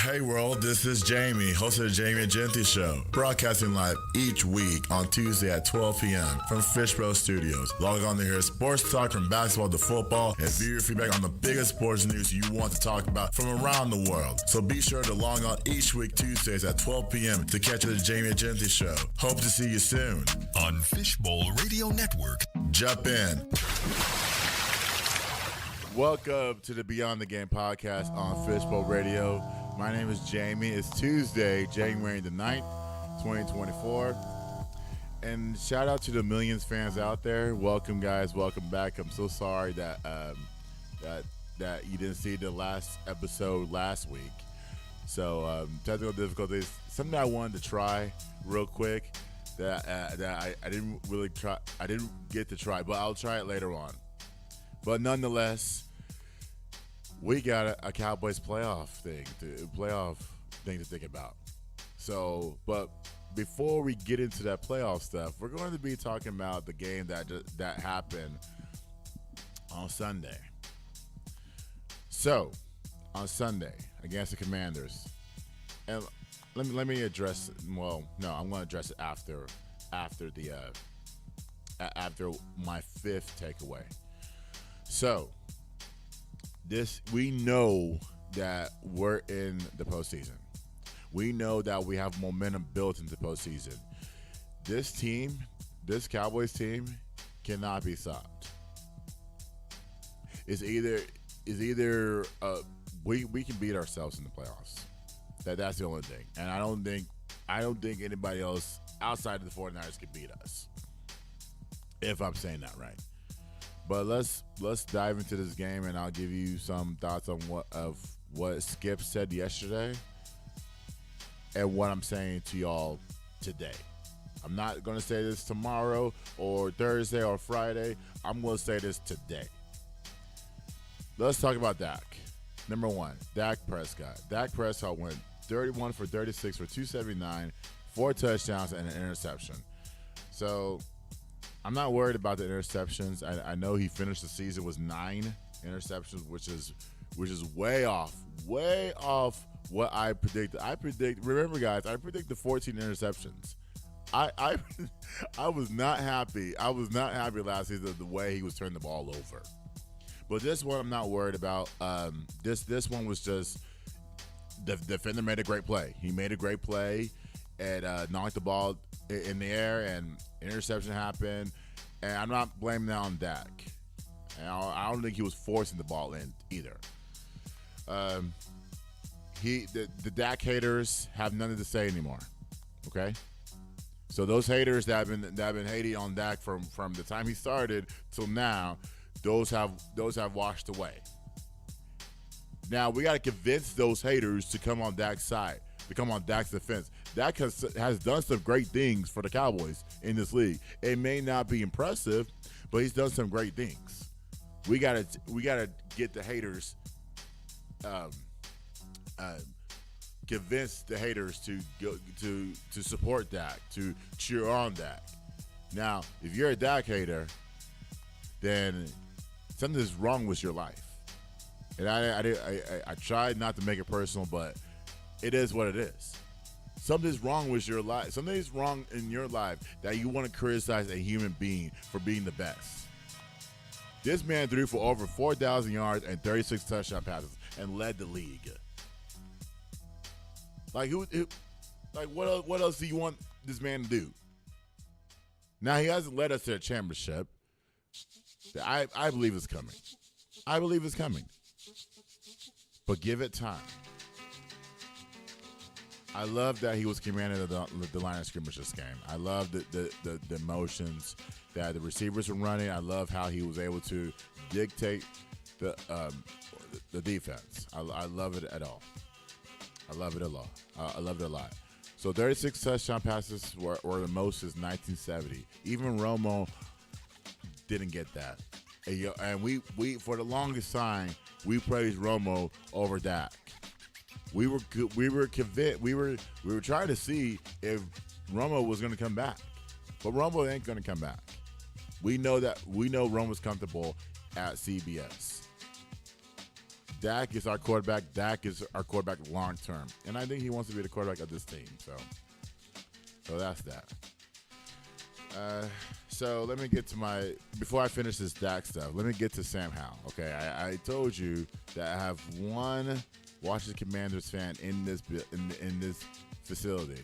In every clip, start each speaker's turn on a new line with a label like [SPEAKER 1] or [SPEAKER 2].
[SPEAKER 1] Hey world, this is Jamie, host of the Jamieegenti Show, broadcasting live each week on Tuesday at 12 p.m. from Fishbowl Studios. Log on to hear sports talk from basketball to football and view your feedback on the biggest sports news you want to talk about from around the world. So be sure to log on each week Tuesdays at 12 p.m. to catch the Jamieegenti Show. Hope to see you soon
[SPEAKER 2] on Fishbowl Radio Network.
[SPEAKER 1] Jump in. Welcome to the Beyond the Game podcast on Fishbowl Radio. My name is Jamie. It's Tuesday, January the 9th, 2024. And shout out to the millions fans out there. Welcome, guys. Welcome back. I'm so sorry that that you didn't see the last episode last week. So technical difficulties. Something I wanted to try real quick that I didn't really try. I didn't get to try, but I'll try it later on. But nonetheless, we got a Cowboys playoff thing to think about. So, but before we get into that playoff stuff, we're going to be talking about the game that happened on Sunday. So, on Sunday against the Commanders, and let me address. Well, no, I'm going to address it after my fifth takeaway. So, we know that we're in the postseason. We know that we have momentum built into postseason. This team, this Cowboys team, cannot be stopped. It's either we can beat ourselves in the playoffs. That's the only thing. And I don't think anybody else outside of the 49ers can beat us. If I'm saying that right. But let's dive into this game, and I'll give you some thoughts on what Skip said yesterday and what I'm saying to y'all today. I'm not going to say this tomorrow or Thursday or Friday. I'm going to say this today. Let's talk about Dak. Number one, Dak Prescott. Dak Prescott went 31 for 36 for 279, 4 touchdowns, and an interception. So I'm not worried about the interceptions. I know he finished the season with 9 interceptions, which is way off what I predicted. Remember, guys, I predicted 14 interceptions. I was not happy. I was not happy last season the way he was turning the ball over. But this one I'm not worried about. This one was just the defender made a great play. He made a great play and knocked the ball in the air, and interception happened, and I'm not blaming that on Dak. And I don't think he was forcing the ball in either. The Dak haters have nothing to say anymore. Okay, so those haters that have been hating on Dak from the time he started till now, those have washed away. Now we got to convince those haters to come on Dak's side, to come on Dak's defense. Dak has done some great things for the Cowboys in this league. It may not be impressive, but he's done some great things. We gotta get the haters, convince the haters to go to support Dak, to cheer on Dak. Now, if you're a Dak hater, then something's wrong with your life. And I tried not to make it personal, but it is what it is. Something's wrong with your life. Something's wrong in your life that you want to criticize a human being for being the best. This man threw for over 4,000 yards and 36 touchdown passes and led the league. Like what else do you want this man to do? Now he hasn't led us to a championship. I believe it's coming. I believe it's coming. But give it time. I love that he was commanding the line of scrimmage this game. I love the motions that the receivers were running. I love how he was able to dictate the defense. I love it at all. I love it a lot. I love it a lot. So 36 touchdown passes were the most since 1970. Even Romo didn't get that. And we for the longest time we praised Romo over Dak. We were convinced. We were trying to see if Romo was going to come back, but Romo ain't going to come back. We know Romo's comfortable at CBS. Dak is our quarterback. Dak is our quarterback long term, and I think he wants to be the quarterback of this team. So that's that. So let me get to before I finish this Dak stuff, let me get to Sam Howell. Okay, I told you that I have one Washington Commanders fan in this facility.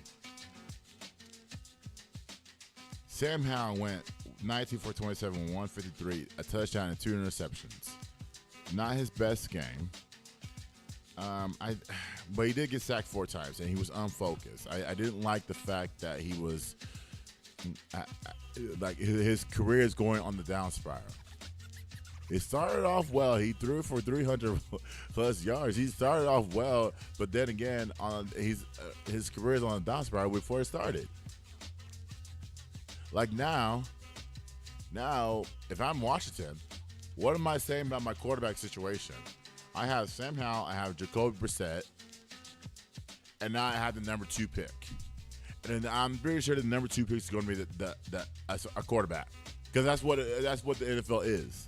[SPEAKER 1] Sam Howell went 19 for 27, 153, a touchdown and 2 interceptions. Not his best game. But he did get sacked 4 times, and he was unfocused. I didn't like the fact that he was like his career is going on the down spiral. It started off well. He threw for 300 plus yards. He started off well, but then again, his career is on the down spiral before it started. Like now, if I'm Washington, what am I saying about my quarterback situation? I have Sam Howell, I have Jacoby Brissett, and now I have the number 2 pick. And I'm pretty sure the number 2 pick is going to be a quarterback, because that's what the NFL is.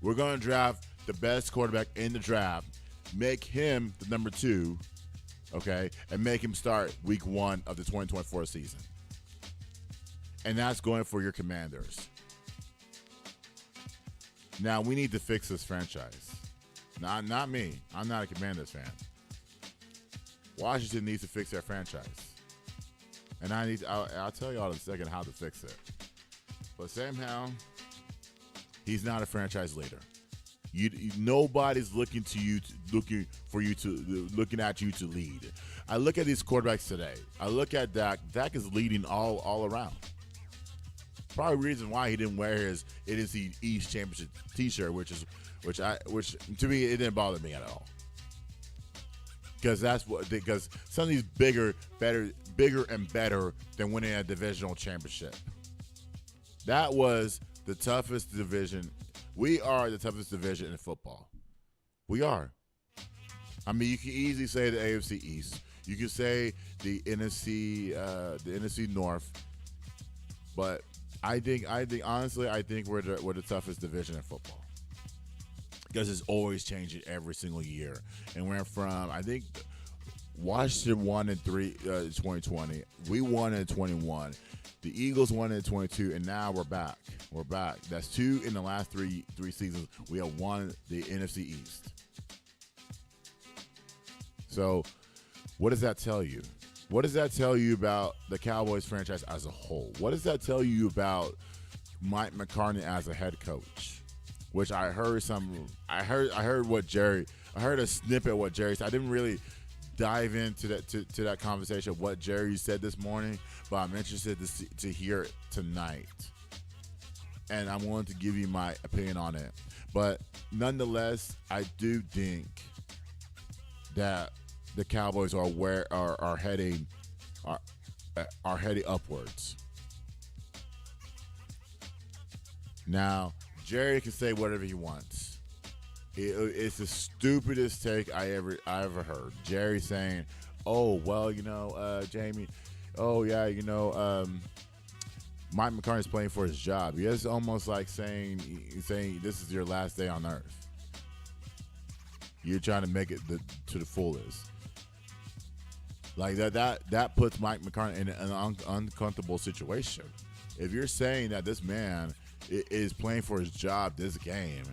[SPEAKER 1] We're going to draft the best quarterback in the draft, make him the number 2, okay, and make him start week 1 of the 2024 season. And that's going for your Commanders. Now we need to fix this franchise. Not me. I'm not a Commanders fan. Washington needs to fix their franchise. And I'll tell y'all in a second how to fix it. But Sam Howell, he's not a franchise leader. Nobody's looking at you to lead. I look at these quarterbacks today. I look at Dak. Dak is leading all around. Probably the reason why he didn't wear his NFC East Championship T-shirt, which to me it didn't bother me at all. Because some of these bigger and better than winning a divisional championship. That was the toughest division. We are the toughest division in football. We are. I mean, you can easily say the AFC East. You can say the NFC North. But I think honestly, we're the toughest division in football. Because it's always changing every single year. And we're from, I think, Washington won in 2020. We won in 21. The Eagles won in 22, and now we're back. We're back. That's 2 in the last three seasons. We have won the NFC East. So, what does that tell you? What does that tell you about the Cowboys franchise as a whole? What does that tell you about Mike McCarthy as a head coach? Which I heard a snippet of what Jerry said. I didn't really dive into that conversation of what Jerry said this morning, but I'm interested to hear it tonight. And I'm willing to give you my opinion on it. But nonetheless, I do think that the Cowboys are heading upwards. Now, Jerry can say whatever he wants. It's the stupidest take I ever heard. Jerry saying, "Oh well, Jamie. Oh yeah, Mike McCarthy's playing for his job." It's almost like saying this is your last day on earth. You're trying to make it to the fullest. Like that puts Mike McCarthy in an uncomfortable situation. If you're saying that this man is playing for his job this game,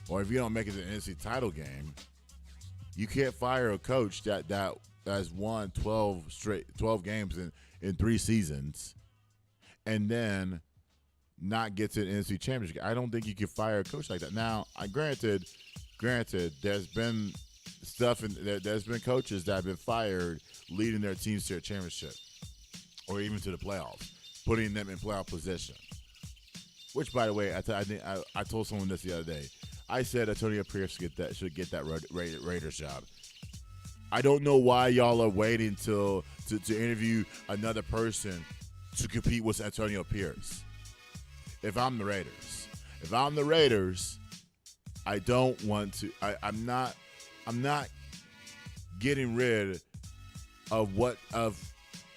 [SPEAKER 1] or if you don't make it to the NFC title game, you can't fire a coach that has won 12 games in 3 seasons and then not get to the NFC championship. I don't think you can fire a coach like that. Now, granted, there's been there's been coaches that have been fired leading their teams to a championship or even to the playoffs, putting them in playoff position. Which, by the way, I told someone this the other day. I said Antonio Pierce should get that Raiders job. I don't know why y'all are waiting to interview another person to compete with Antonio Pierce. If I'm the Raiders, I don't want to. I'm not getting rid of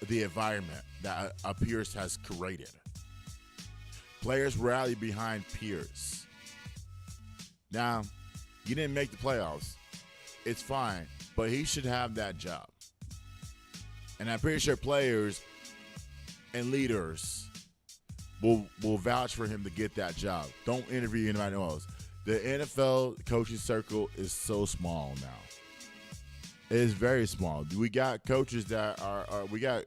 [SPEAKER 1] the environment that Pierce has created. Players rally behind Pierce. Now, You didn't make the playoffs. It's fine, but he should have that job. And I'm pretty sure players and leaders will vouch for him to get that job. Don't interview anybody else. The NFL coaching circle is so small now. It is very small. We got coaches that we got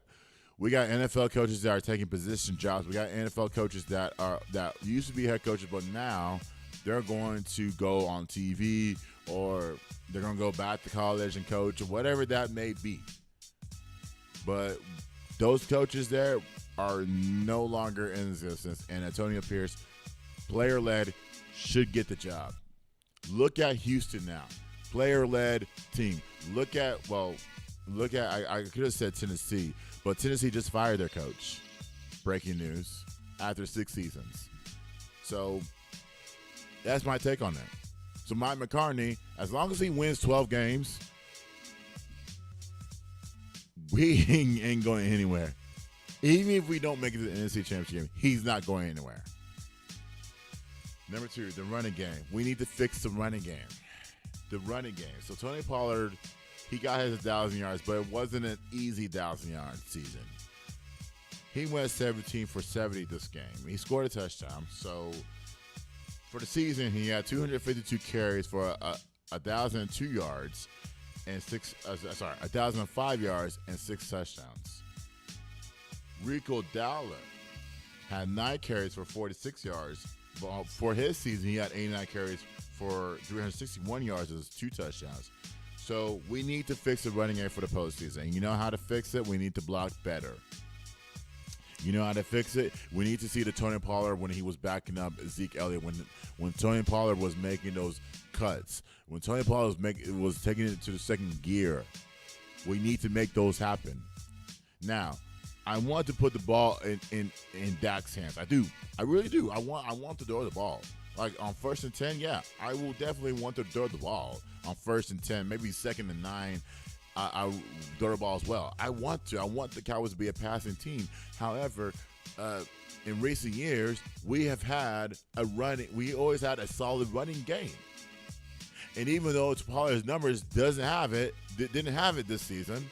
[SPEAKER 1] NFL coaches that are taking position jobs. We got NFL coaches that used to be head coaches, but now they're going to go on TV or they're going to go back to college and coach or whatever that may be. But those coaches there are no longer in existence, and Antonio Pierce, player-led, should get the job. Look at Houston now, player-led team. Look at I could have said Tennessee, but Tennessee just fired their coach. Breaking news after 6 seasons. So that's my take on that. So Mike McCartney, as long as he wins 12 games, we ain't going anywhere. Even if we don't make it to the NFC Championship, he's not going anywhere. Number 2, the running game. We need to fix the running game. The running game. So Tony Pollard, he got his 1,000 yards, but it wasn't an easy 1,000-yard season. He went 17 for 70 this game. He scored a touchdown. So for the season, he had 252 carries for 1,002 yards and 1,005 yards and 6 touchdowns. Rico Dowler had 9 carries for 46 yards. For his season, he had 89 carries for 361 yards and 2 touchdowns. So we need to fix the running game for the postseason. You know how to fix it? We need to block better. You know how to fix it? We need to see the Tony Pollard when he was backing up Zeke Elliott, when Tony Pollard was making those cuts, when Tony Pollard was taking it to the second gear. We need to make those happen. Now, I want to put the ball in Dak's hands. I do. I really do. I want to throw the ball. Like on 1st and 10, yeah, I will definitely want to throw the ball on 1st and 10, maybe 2nd and 9. I throw the ball as well. I want to. I want the Cowboys to be a passing team. However, in recent years, we have had we always had a solid running game. And even though Pollard's numbers didn't have it this season,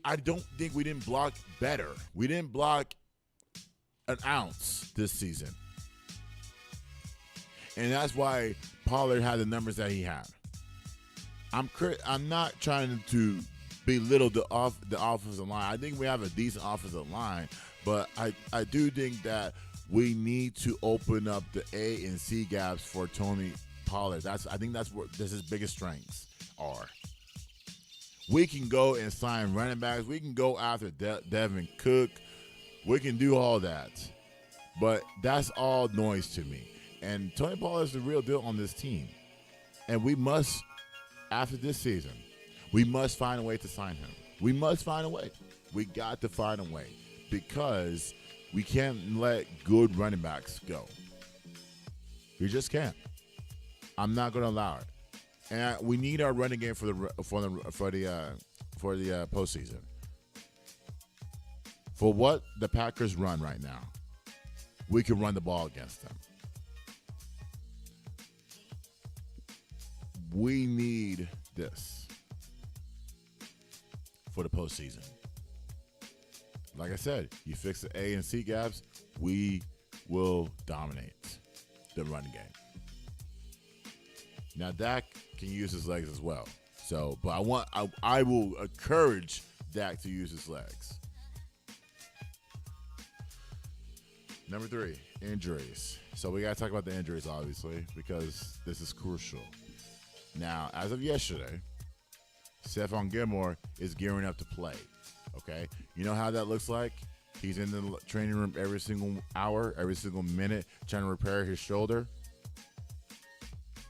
[SPEAKER 1] I don't think we didn't block better. We didn't block an ounce this season. And that's why Pollard had the numbers that he had. I'm not trying to belittle the offensive line. I think we have a decent offensive line, but I do think that we need to open up the A and C gaps for Tony Pollard. I think that's what his biggest strengths are. We can go and sign running backs. We can go after Devin Cook. We can do all that. But that's all noise to me. And Tony Pollard is the real deal on this team. And we must, after this season, we must find a way to sign him. We must find a way. We got to find a way because we can't let good running backs go. We just can't. I'm not going to allow it. And we need our running game for the postseason. For what the Packers run right now, we can run the ball against them. We need this for the postseason. Like I said, you fix the A and C gaps, we will dominate the running game. Now Dak can use his legs as well. So, but I will encourage Dak to use his legs. Number 3, injuries. So we got to talk about the injuries, obviously, because this is crucial. Now, as of yesterday, Stephon Gilmore is gearing up to play. Okay? You know how that looks like? He's in the training room every single hour, every single minute, trying to repair his shoulder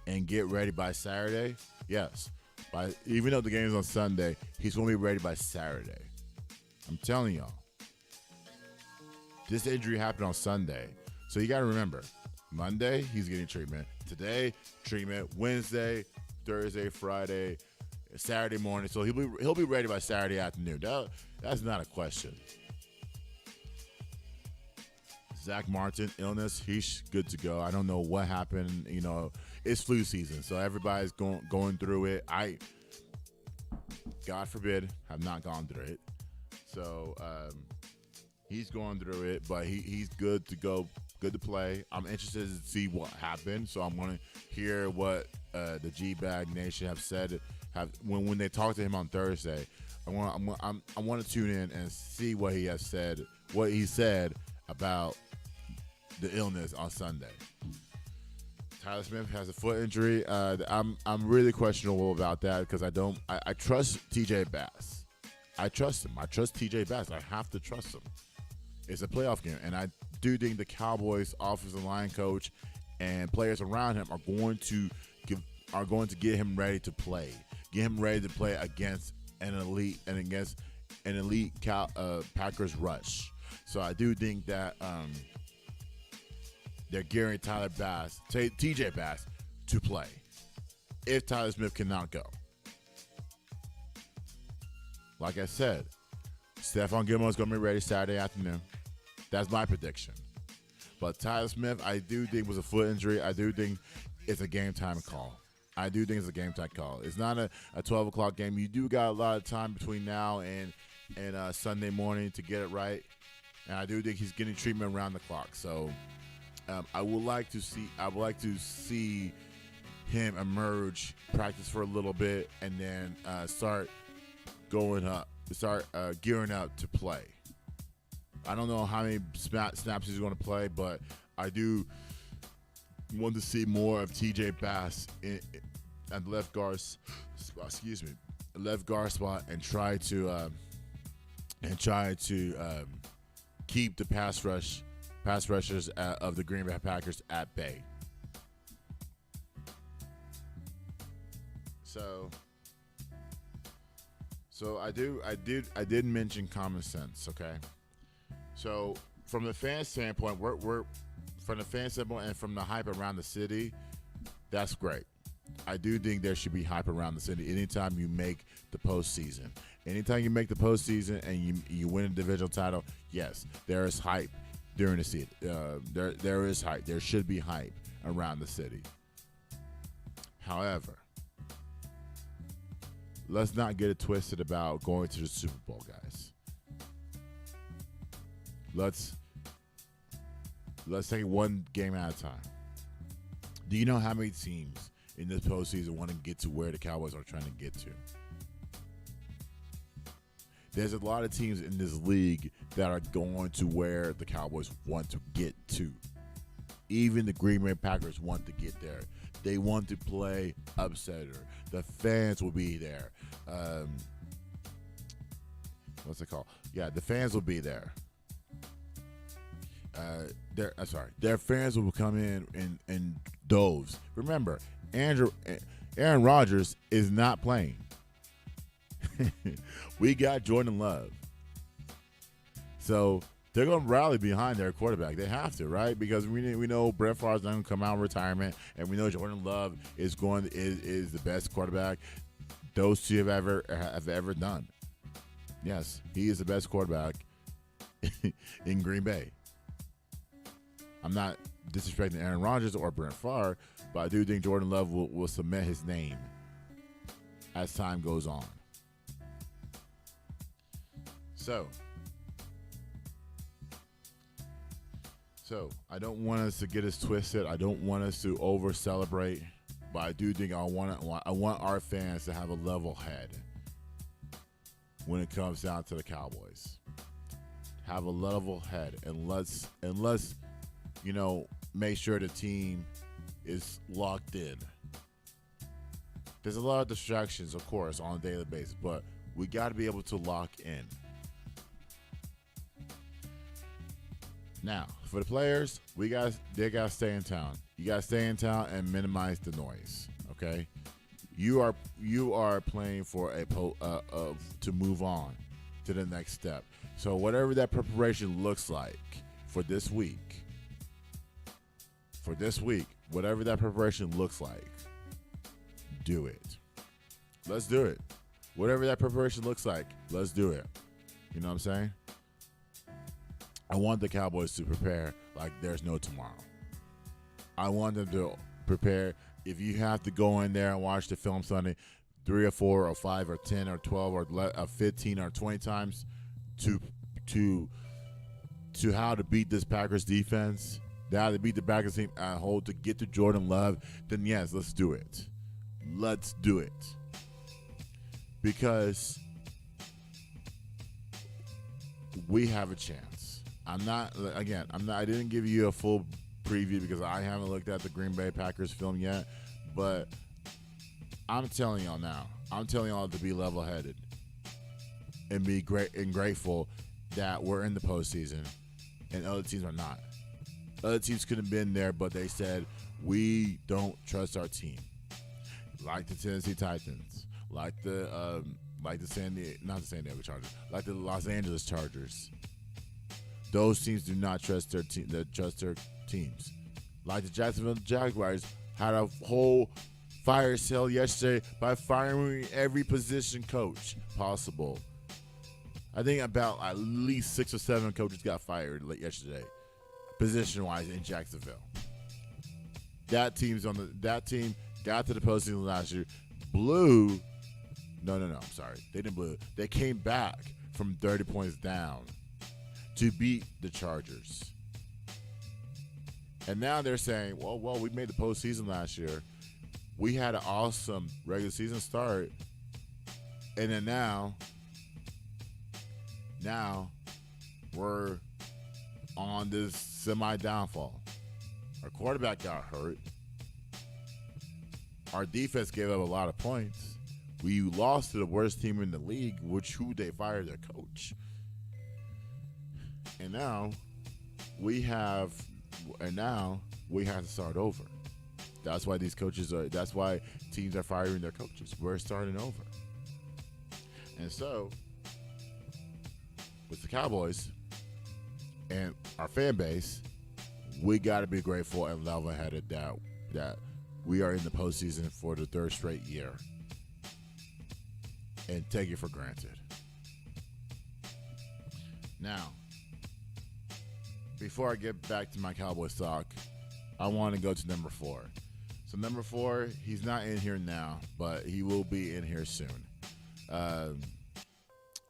[SPEAKER 1] and get ready by Saturday. Yes. Even though the game is on Sunday, he's going to be ready by Saturday. I'm telling y'all. This injury happened on Sunday. So you got to remember, Monday, he's getting treatment. Today, treatment. Wednesday, Thursday, Friday, Saturday morning. So he'll be ready by Saturday afternoon. That's not a question. Zach Martin illness, he's good to go. I don't know what happened. It's flu season, so everybody's going through it. I, God forbid, have not gone through it. So he's going through it, but he's good to go, good to play. I'm interested to see what happened, so I'm going to hear what the G-Bag Nation have said. When they talk to him on Thursday, I want to tune in and see what he has said, what he said about the illness on Sunday. Tyler Smith has a foot injury. I'm really questionable about that because I trust TJ Bass. I trust him. I trust TJ Bass. I have to trust him. It's a playoff game, and I do think the Cowboys offensive line coach and players around him are going to get him ready to play. Get him ready to play against an elite Packers rush. So I do think that they're gearing TJ Bass to play if Tyler Smith cannot go. Like I said, Stephon Gilmore is going to be ready Saturday afternoon. That's my prediction. But Tyler Smith, I do think was a foot injury. I do think it's a game time call. It's not a 12 o'clock game. You do got a lot of time between now and Sunday morning to get it right. And I do think he's getting treatment around the clock. So I would like to see him emerge, practice for a little bit, and then start gearing up to play. I don't know how many snaps he's going to play, but I do want to see more of TJ Bass at the left guard spot, and try to keep the pass rushers of the Green Bay Packers at bay. So I did mention common sense, okay? So from the fan standpoint, we're from the fan standpoint and from the hype around the city, that's great. I do think there should be hype around the city anytime you make the postseason. Anytime you make the postseason and you win a divisional title, yes, there is hype during the season. There is hype. There should be hype around the city. However, let's not get it twisted about going to the Super Bowl, guys. Let's take one game at a time. Do you know how many teams in this postseason want to get to where the Cowboys are trying to get to? There's a lot of teams in this league that are going to where the Cowboys want to get to. Even the Green Bay Packers want to get there. They want to play upsetter. The fans will be there. What's it called? Yeah, the fans will be there. Their fans will come in doves. Remember, Aaron Rodgers is not playing. We got Jordan Love. So they're going to rally behind their quarterback. They have to, right? Because we know Brett Favre's not going to come out of retirement, and we know Jordan Love is the best quarterback those two have ever done. Yes, he is the best quarterback in Green Bay. I'm not disrespecting Aaron Rodgers or Brett Favre, but I do think Jordan Love will cement his name as time goes on. So I don't want us to get us twisted. I don't want us to over celebrate, but I do think I want our fans to have a level head when it comes down to the Cowboys. Have a level head, and let's make sure the team is locked in. There's a lot of distractions, of course, on a daily basis, but we got to be able to lock in. Now, for the players, they got to stay in town. You got to stay in town and minimize the noise, okay? You are playing for to move on to the next step. So whatever that preparation looks like for this week, whatever that preparation looks like, do it. Let's do it. Whatever that preparation looks like, let's do it. You know what I'm saying? I want the Cowboys to prepare like there's no tomorrow. I want them to prepare. If you have to go in there and watch the film Sunday 3 or 4 or 5 or 10 or 12 or 15 or 20 times to how to beat this Packers defense, how to beat the Packers team at whole, to get to Jordan Love, then yes, let's do it. Let's do it. Because we have a chance. I didn't give you a full preview because I haven't looked at the Green Bay Packers film yet, but I'm telling y'all now. I'm telling y'all to be level-headed and be great and grateful that we're in the postseason and other teams are not. Other teams could have been there, but they said we don't trust our team, like the Tennessee Titans, like the San Diego Chargers, like the Los Angeles Chargers. Those teams do not trust their teams. Like the Jacksonville Jaguars had a whole fire sale yesterday by firing every position coach possible. I think about at least 6 or 7 coaches got fired yesterday, position-wise in Jacksonville. That team got to the postseason last year, blew. No, I'm sorry. They didn't blew. They came back from 30 points down to beat the Chargers. And now they're saying, well, we made the postseason last year. We had an awesome regular season start. And then now we're on this semi-downfall. Our quarterback got hurt. Our defense gave up a lot of points. We lost to the worst team in the league, who they fired their coach. And now we have to start over. That's why that's why teams are firing their coaches. We're starting over. And so with the Cowboys and our fan base, we got to be grateful and level-headed that we are in the postseason for the 3rd straight year and take it for granted. Now, before I get back to my Cowboys talk, I want to go to number 4. So number 4, he's not in here now, but he will be in here soon. I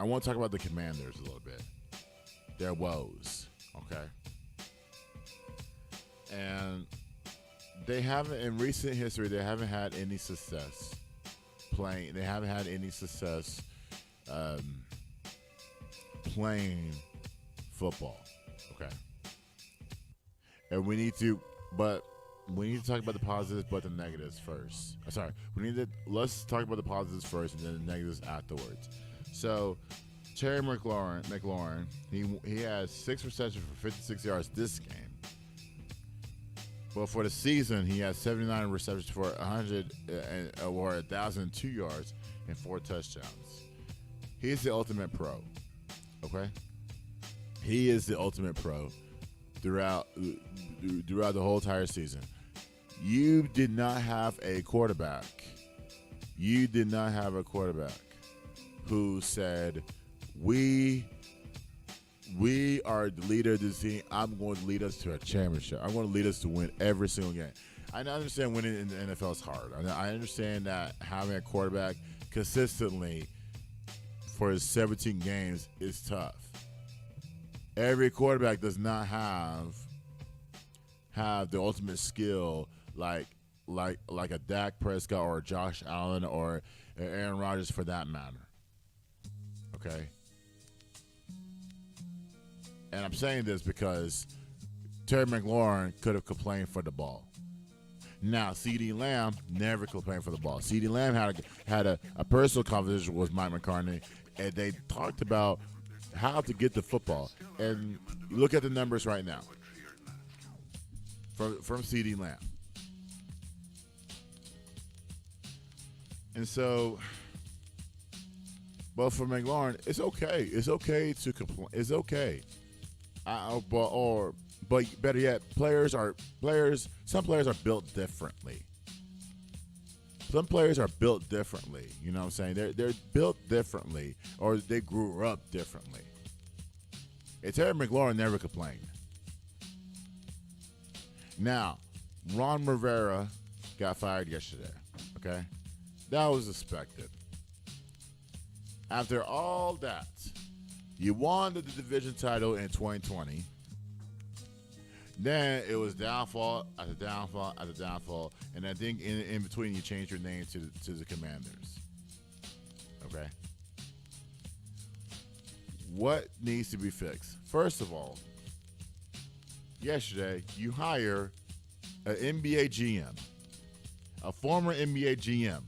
[SPEAKER 1] want to talk about the Commanders a little bit. Their woes, okay? And they haven't, in recent history, they haven't had any success playing. They haven't had any success playing football, okay? And we need to talk about the positives, but the negatives first. Let's talk about the positives first, and then the negatives afterwards. So, Terry McLaurin, he has 6 receptions for 56 yards this game. But for the season, he has 79 receptions for 1,002 yards and 4 touchdowns. He's the ultimate pro, okay? He is the ultimate pro throughout the whole entire season. You did not have a quarterback. Who said, we are the leader of this team. I'm going to lead us to a championship. I'm going to lead us to win every single game. I understand winning in the NFL is hard. I understand that having a quarterback consistently for 17 games is tough. Every quarterback does not have the ultimate skill like a Dak Prescott or a Josh Allen or Aaron Rodgers for that matter. Okay? And I'm saying this because Terry McLaurin could have complained for the ball. Now, CeeDee Lamb never complained for the ball. CeeDee Lamb had a personal conversation with Mike McCartney, and they talked about how to get the football. And look at the numbers right now from CeeDee Lamb. And so, but for McLaurin, it's okay. It's okay to complain. It's okay. But better yet, some players are built differently. Some players are built differently. You know what I'm saying? They're built differently, or they grew up differently. And Terry McLaurin never complained. Now, Ron Rivera got fired yesterday. Okay? That was expected. After all that, you won the division title in 2020. Then it was downfall after downfall after downfall. And I think in between you changed your name to the Commanders. Okay? What needs to be fixed? First of all, yesterday you hire an NBA GM, a former NBA GM.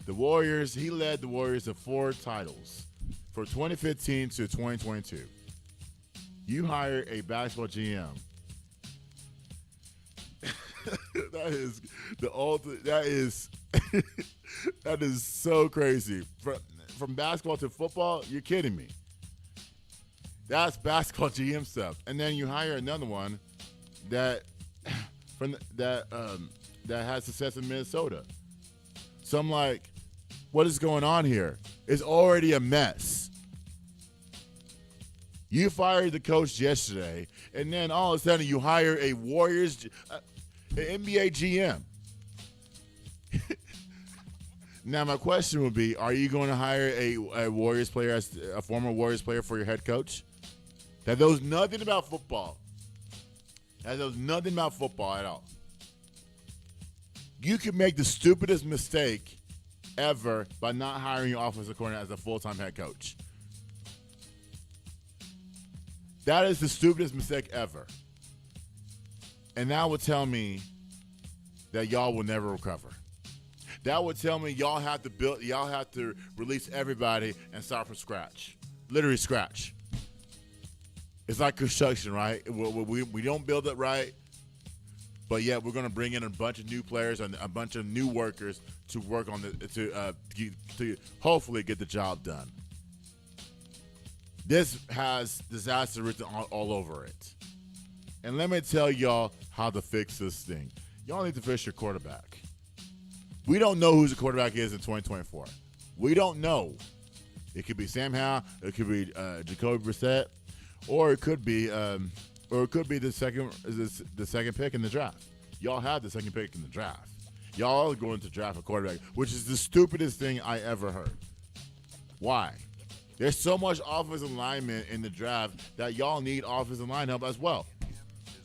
[SPEAKER 1] The Warriors, he led the Warriors to 4 titles for 2015 to 2022. You hire a basketball GM. That is the ultimate. That is that is so crazy. From basketball to football, you're kidding me. That's basketball GM stuff. And then you hire another one that has success in Minnesota. So I'm like, what is going on here? It's already a mess. You fired the coach yesterday, and then all of a sudden you hire a Warriors, an NBA GM. Now my question would be: are you going to hire a Warriors player, as a former Warriors player, for your head coach? That knows nothing about football. That knows nothing about football at all. You could make the stupidest mistake ever by not hiring your offensive coordinator as a full-time head coach. That is the stupidest mistake ever. And that would tell me that y'all will never recover. That would tell me y'all have to release everybody and start from scratch. Literally scratch. It's like construction, right? We don't build it right, but yet we're going to bring in a bunch of new players and a bunch of new workers to work on to hopefully get the job done. This has disaster written all over it. And let me tell y'all how to fix this thing. Y'all need to fix your quarterback. We don't know who the quarterback is in 2024. We don't know. It could be Sam Howell, it could be Jacoby Brissett, or it could be the second pick in the draft. Y'all have the second pick in the draft. Y'all are going to draft a quarterback, which is the stupidest thing I ever heard. Why? There's so much offensive linemen in the draft that y'all need offensive line help as well.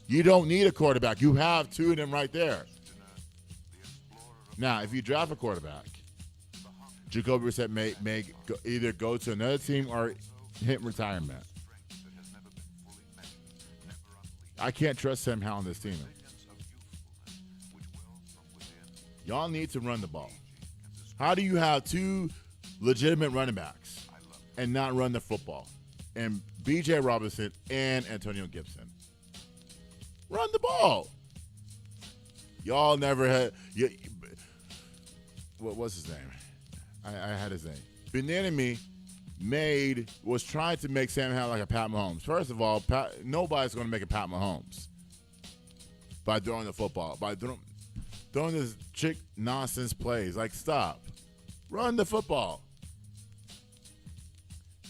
[SPEAKER 1] You don't need a quarterback. You have 2 of them right there. Now, if you draft a quarterback, Jacoby Brissett may either go to another team or hit retirement. I can't trust Sam Howell on this team. Y'all need to run the ball. How do you have 2 legitimate running backs and not run the football? And B.J. Robinson and Antonio Gibson. Run the ball. Y'all never had. What was his name? I had his name. Bieniemy was trying to make Sam Howell like a Pat Mahomes. First of all, nobody's going to make a Pat Mahomes by throwing the football, by throwing this chick nonsense plays. Like, stop. Run the football.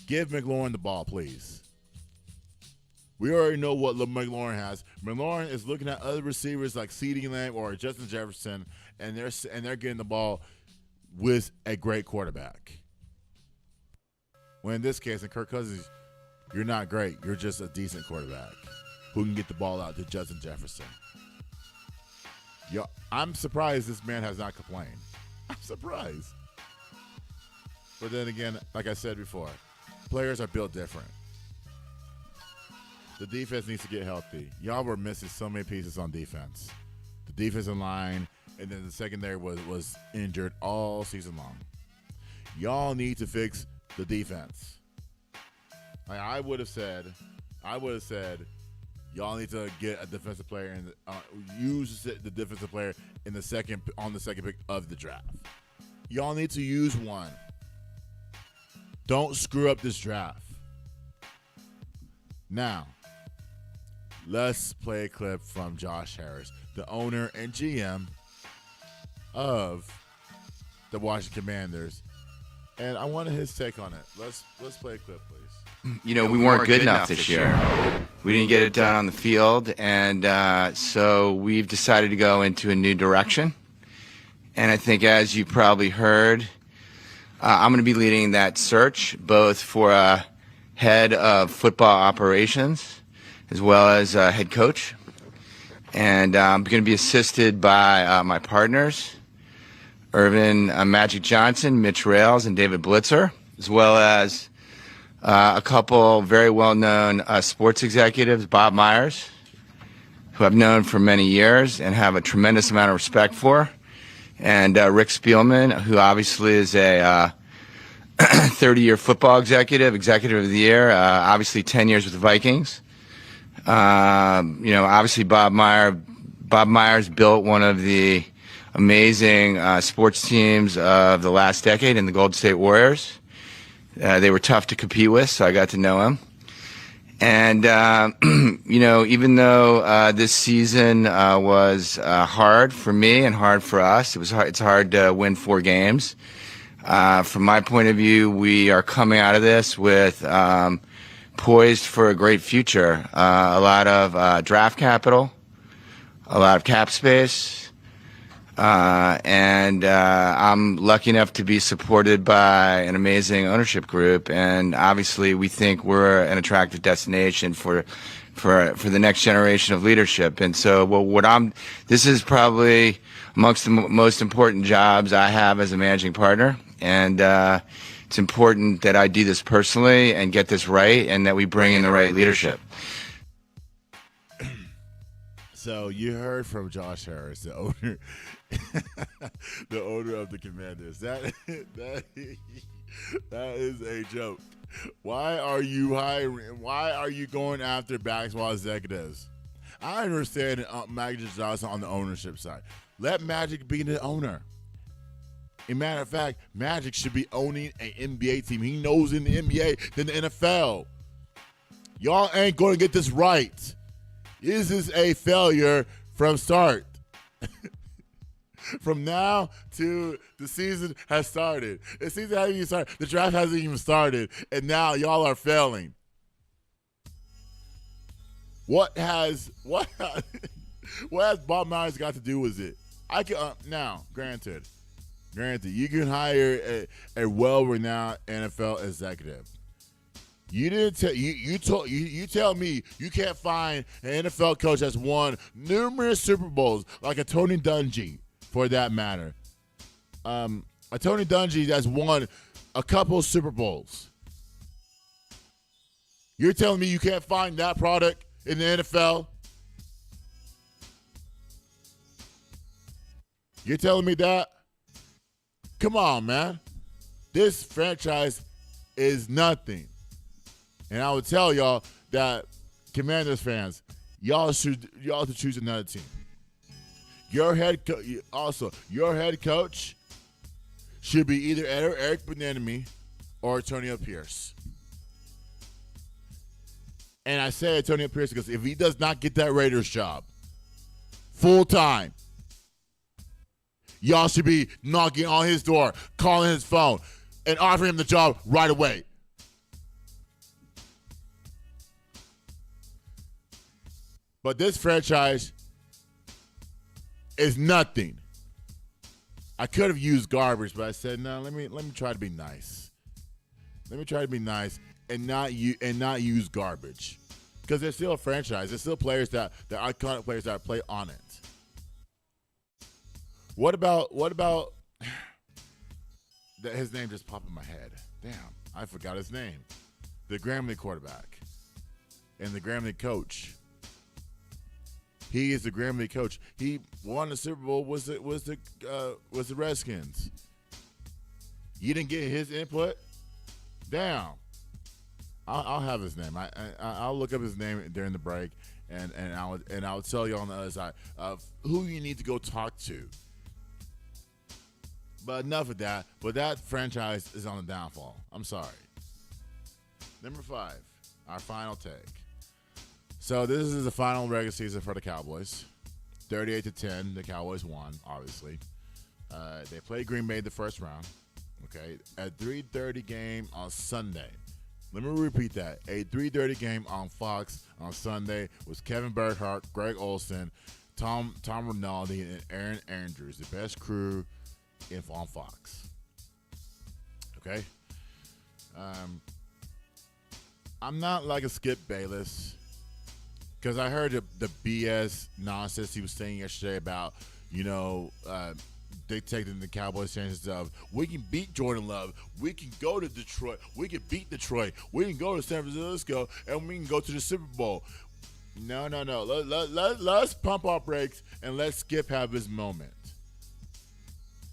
[SPEAKER 1] Give McLaurin the ball, please. We already know what McLaurin has. McLaurin is looking at other receivers like CeeDee Lamb or Justin Jefferson, and they're getting the ball with a great quarterback. When in this case, in Kirk Cousins, you're not great. You're just a decent quarterback who can get the ball out to Justin Jefferson. I'm surprised this man has not complained. I'm surprised. But then again, like I said before, players are built different. The defense needs to get healthy. Y'all were missing so many pieces on defense. The defensive line, and then the secondary was injured all season long. Y'all need to fix the defense. Like I would have said, y'all need to get a defensive player and use the defensive player on the second pick of the draft. Y'all need to use one. Don't screw up this draft. Now, let's play a clip from Josh Harris, the owner and GM of the Washington Commanders, and I wanted his take on it. Let's play a clip, please.
[SPEAKER 3] We weren't good enough this year. We didn't get it done on the field, and so we've decided to go into a new direction. And I think, as you probably heard, I'm going to be leading that search, both for a head of football operations as well as a head coach. And I'm going to be assisted by my partners, Irvin Magic Johnson, Mitch Rails, and David Blitzer, as well as a couple very well-known sports executives, Bob Myers, who I've known for many years and have a tremendous amount of respect for, and Rick Spielman, who obviously is a 30-year football executive of the year, obviously 10 years with the Vikings. Obviously Bob Myers built one of the amazing sports teams of the last decade in the Golden State Warriors. They were tough to compete with, so I got to know him. And, even though this season was hard for me and hard for us, it's hard to win 4 games. From my point of view, we are coming out of this with poised for a great future. A lot of draft capital, a lot of cap space, and I'm lucky enough to be supported by an amazing ownership group, and obviously we think we're an attractive destination for the next generation of leadership. And so this is probably amongst the most important jobs I have as a managing partner, and it's important that I do this personally and get this right, and that we bring in the right leadership.
[SPEAKER 1] So you heard from Josh Harris, the owner, the owner of the Commanders. That is a joke. Why are you hiring? Why are you going after basketball executives? I understand Magic Johnson on the ownership side. Let Magic be the owner. As a matter of fact, Magic should be owning an NBA team. He knows in the NBA than the NFL. Y'all ain't going to get this right. This is a failure from start. From now to the season has started. The season hasn't even started. The draft hasn't even started. And now y'all are failing. What has Bob Myers got to do with it? I can now, granted, you can hire a well-renowned NFL executive. You didn't tell you tell me you can't find an NFL coach that's won numerous Super Bowls like a Tony Dungy, for that matter. A Tony Dungy that's won a couple Super Bowls. You're telling me you can't find that product in the NFL? You're telling me that? Come on, man. This franchise is nothing. And I would tell y'all that, Commanders fans, y'all should choose another team. Your head coach should be either Eric Bieniemy or Antonio Pierce. And I say Antonio Pierce because if he does not get that Raiders job full time, y'all should be knocking on his door, calling his phone, and offering him the job right away. But this franchise is nothing. I could have used garbage, but I said no. Let me try to be nice. Let me try to be nice and not use garbage, because they're still a franchise. There's still players they're iconic players that play on it. What about that? His name just popped in my head. Damn, I forgot his name. The Grambling quarterback and the Grambling coach. He is the Grambling coach. He won the Super Bowl. Was the Redskins? You didn't get his input? Damn. I'll have his name. I'll look up his name during the break, and I'll tell you on the other side of who you need to go talk to. But enough of that. But that franchise is on the downfall. I'm sorry. Number 5, our final take. So this is the final regular season for the Cowboys. 38-10, the Cowboys won, obviously. They played Green Bay the first round. Okay, a 3:30 game on Sunday. Let me repeat that. A 3:30 game on Fox on Sunday was Kevin Burkhardt, Greg Olson, Tom Rinaldi, and Aaron Andrews, the best crew on Fox. Okay? I'm not like a Skip Bayless, because I heard the BS nonsense he was saying yesterday about, dictating the Cowboys' chances of, we can beat Jordan Love, we can go to Detroit, we can beat Detroit, we can go to San Francisco, and we can go to the Super Bowl. No. Let's pump our brakes and let Skip have his moment.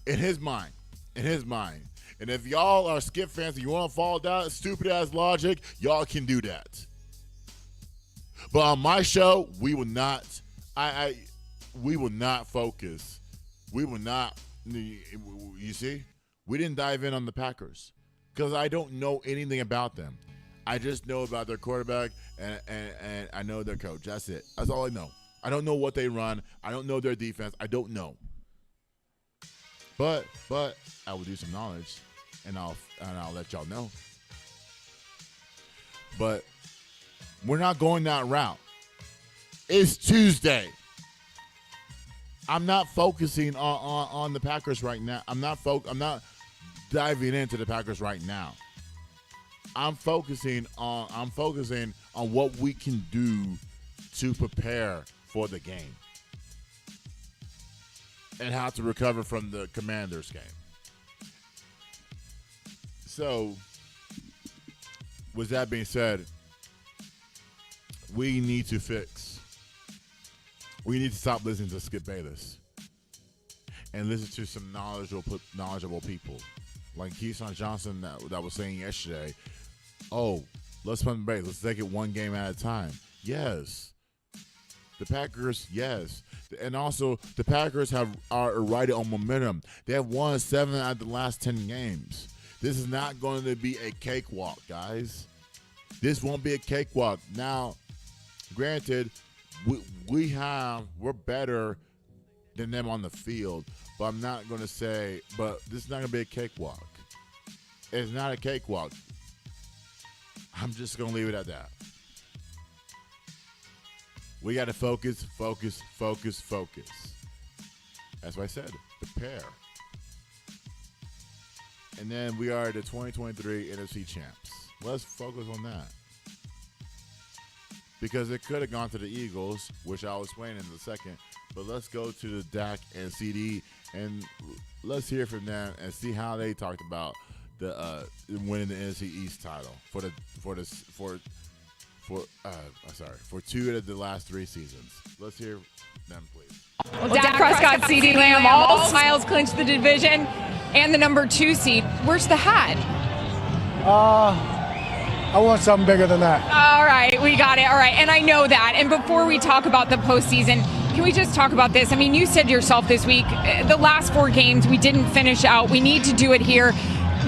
[SPEAKER 1] In his mind. And if y'all are Skip fans and you want to follow that stupid-ass logic, y'all can do that. But on my show, we will not focus. We will not, you see? We didn't dive in on the Packers because I don't know anything about them. I just know about their quarterback and I know their coach. That's it. That's all I know. I don't know what they run. I don't know their defense. I don't know. But I will do some knowledge and I'll let y'all know. But we're not going that route. It's Tuesday. I'm not focusing on the Packers right now. I'm not diving into the Packers right now. I'm focusing on what we can do to prepare for the game and how to recover from the Commanders game. So, with that being said, we need to fix. We need to stop listening to Skip Bayless and listen to some knowledgeable people like Keyshawn Johnson that was saying yesterday, let's pump the brakes. Let's take it one game at a time. Yes. The Packers, yes. And also, the Packers are riding on momentum. They have won 7 out of the last 10 games. This is not going to be a cakewalk, guys. This won't be a cakewalk. Now, granted, we're better than them on the field, but I'm not going to say, but this is not going to be a cakewalk. It's not a cakewalk. I'm just going to leave it at that. We got to focus. That's what I said. Prepare. And then we are the 2023 NFC champs. Let's focus on that. Because it could have gone to the Eagles, which I'll explain in a second. But let's go to the Dak and CD, and let's hear from them and see how they talked about the winning the NFC East title for 2 out of the last 3 seasons. Let's hear them, please.
[SPEAKER 4] Well, Dak Prescott, CeeDee Lamb, all smiles, clinched the division and the number 2 seed. Where's the hat?
[SPEAKER 5] I want something bigger than that.
[SPEAKER 4] All right, we got it. All right, and I know that. And before we talk about the postseason, can we just talk about this? I mean, you said yourself this week, the last 4 games, we didn't finish out. We need to do it here.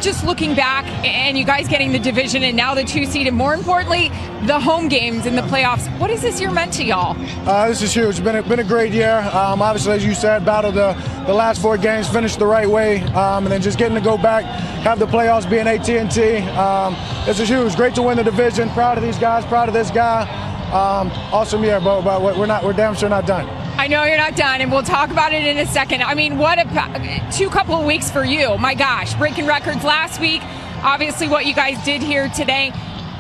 [SPEAKER 4] Just looking back, and you guys getting the division and now the 2 seed, and more importantly, the home games in the playoffs. What has this year meant to y'all? This is huge. It's been a great year. Obviously, as you said, battled the last 4 games, finished the right way, and then just getting to go back, have the playoffs be in AT&T. This is huge. Great to win the division. Proud of these guys. Proud of this guy. Awesome year, but we're damn sure not done. I know you're not done, and we'll talk about it in a second. I mean, what a couple of weeks for you. My gosh, breaking records last week. Obviously, what you guys did here today.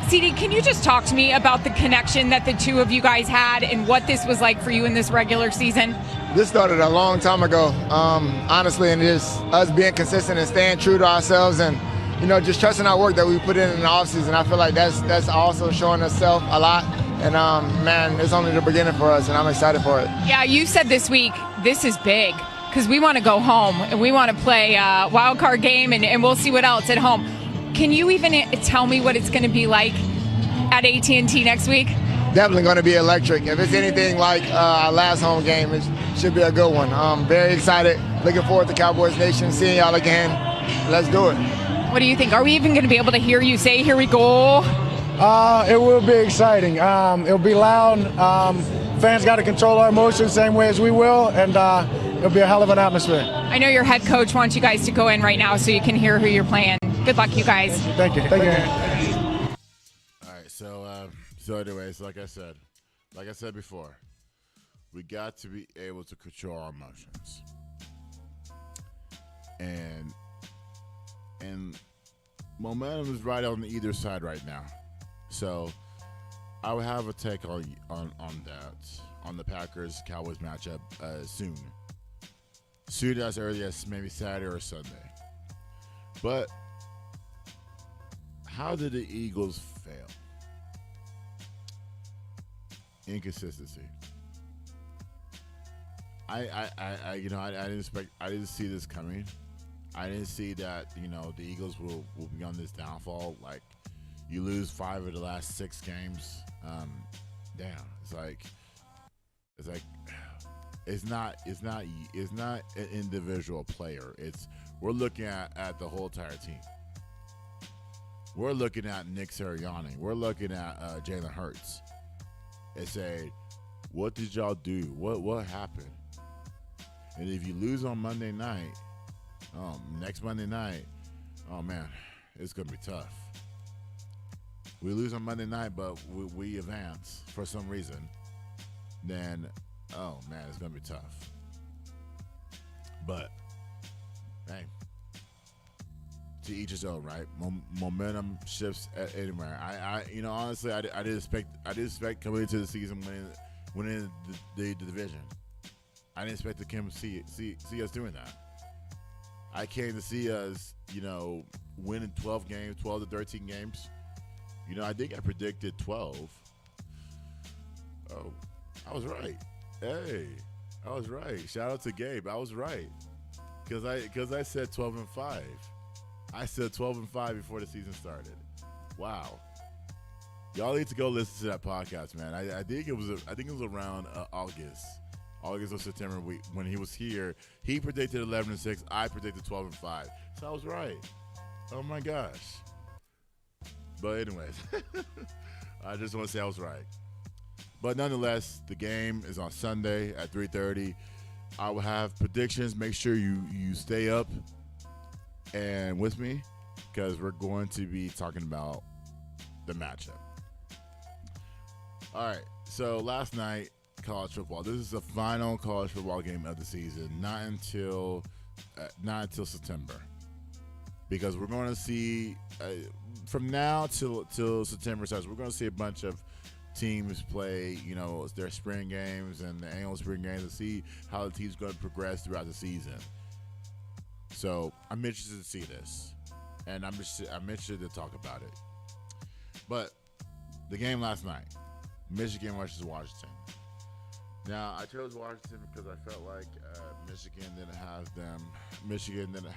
[SPEAKER 4] CD, can you just talk to me about the connection that the 2 of you guys had and what this was like for you in this regular season?
[SPEAKER 6] This started a long time ago, honestly, and just us being consistent and staying true to ourselves and, just trusting our work that we put in the offseason. I feel like that's also showing itself a lot. And, man, it's only the beginning for us, and I'm excited for it. Yeah,
[SPEAKER 4] you said this week, this is big, because we want to go home, and we want to play a wild card game, and we'll see what else at home. Can you even tell me what it's going to be like at AT&T next week?
[SPEAKER 6] Definitely going to be electric. If it's anything like our last home game, it should be a good one. Very excited. Looking forward to Cowboys Nation, seeing y'all again. Let's do it.
[SPEAKER 4] What do you think? Are we even going to be able to hear you say, here we go?
[SPEAKER 5] It will be exciting. It'll be loud. Fans got to control our emotions same way as we will, and it'll be a hell of an atmosphere.
[SPEAKER 4] I know your head coach wants you guys to go in right now so you can hear who you're playing. Good luck, you guys.
[SPEAKER 5] Thank you.
[SPEAKER 1] All right, so anyways, like I said before, we got to be able to control our emotions, and momentum is right on either side right now. So I will have a take on that, on the Packers Cowboys matchup soon as early as maybe Saturday or Sunday. But how did the Eagles fail? Inconsistency. I didn't see this coming. I didn't see that, the Eagles will be on this downfall. Like, you lose 5 of the last 6 games. Damn, it's not an individual player. We're looking at the whole entire team. We're looking at Nick Sirianni. We're looking at Jalen Hurts. And say, what did y'all do? What happened? And if you lose on Monday night, next Monday night, oh man, it's gonna be tough. We lose on Monday night, but we advance for some reason. Then, oh man, it's gonna be tough. But hey, to each his own, right? Momentum shifts anywhere. Honestly, I didn't expect coming into the season winning the division. I didn't expect to come see us doing that. I came to see us, winning 12 to 13 games. I think I predicted 12. Oh, I was right. Hey, I was right. Shout out to Gabe. I was right. Because I said 12-5. I said 12-5 before the season started. Wow. Y'all need to go listen to that podcast, man. I think it was around August or September when he was here. He predicted 11-6. I predicted 12-5. So I was right. Oh my gosh. But anyways, I just want to say I was right. But nonetheless, the game is on Sunday at 3:30. I will have predictions. Make sure you stay up and with me, because we're going to be talking about the matchup. All right, so last night, college football. This is the final college football game of the season. Not until September, because we're going to see from now till September starts. We're going to see a bunch of teams play, their spring games and the annual spring games, to see how the team's going to progress throughout the season. So I'm interested to see this, and I'm interested to talk about it. But the game last night, Michigan versus Washington. Now, I chose Washington because I felt like Michigan didn't have them. Michigan didn't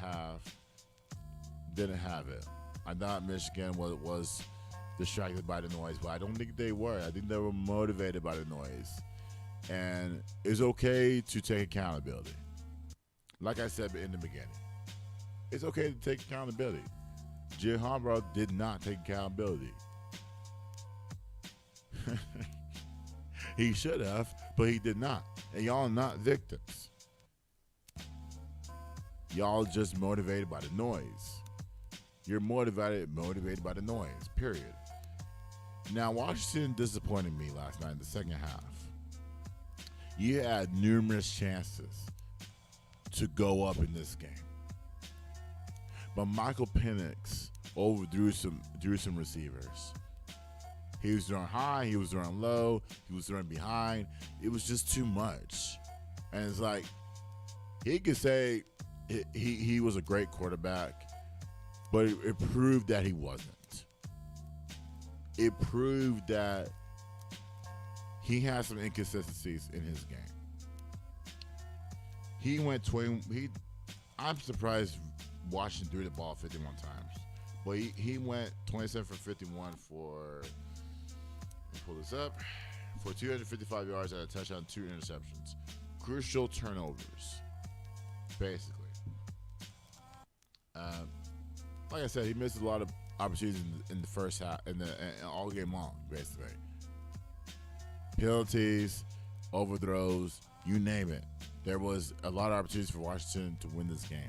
[SPEAKER 1] have it. I thought Michigan was distracted by the noise, but I don't think they were. I think they were motivated by the noise. And it's okay to take accountability. Like I said in the beginning, it's okay to take accountability. Jim Harbaugh did not take accountability. He should have, but he did not. And y'all are not victims. Y'all just motivated by the noise. You're motivated by the noise, period. Now, Washington disappointed me last night in the second half. You had numerous chances to go up in this game, but Michael Penix overdrew some receivers. He was throwing high, he was throwing low, he was throwing behind. It was just too much. And it's like, he could say he was a great quarterback, but it proved that he wasn't. It proved that he has some inconsistencies in his game. He went I'm surprised Washington threw the ball 51 times. But he went 27 for 51 for, let me pull this up, for 255 yards and a touchdown, 2 interceptions. Crucial turnovers, basically. Like I said, he missed a lot of opportunities in the first half, in all game long, basically. Penalties, overthrows, you name it. there was a lot of opportunities for Washington to win this game.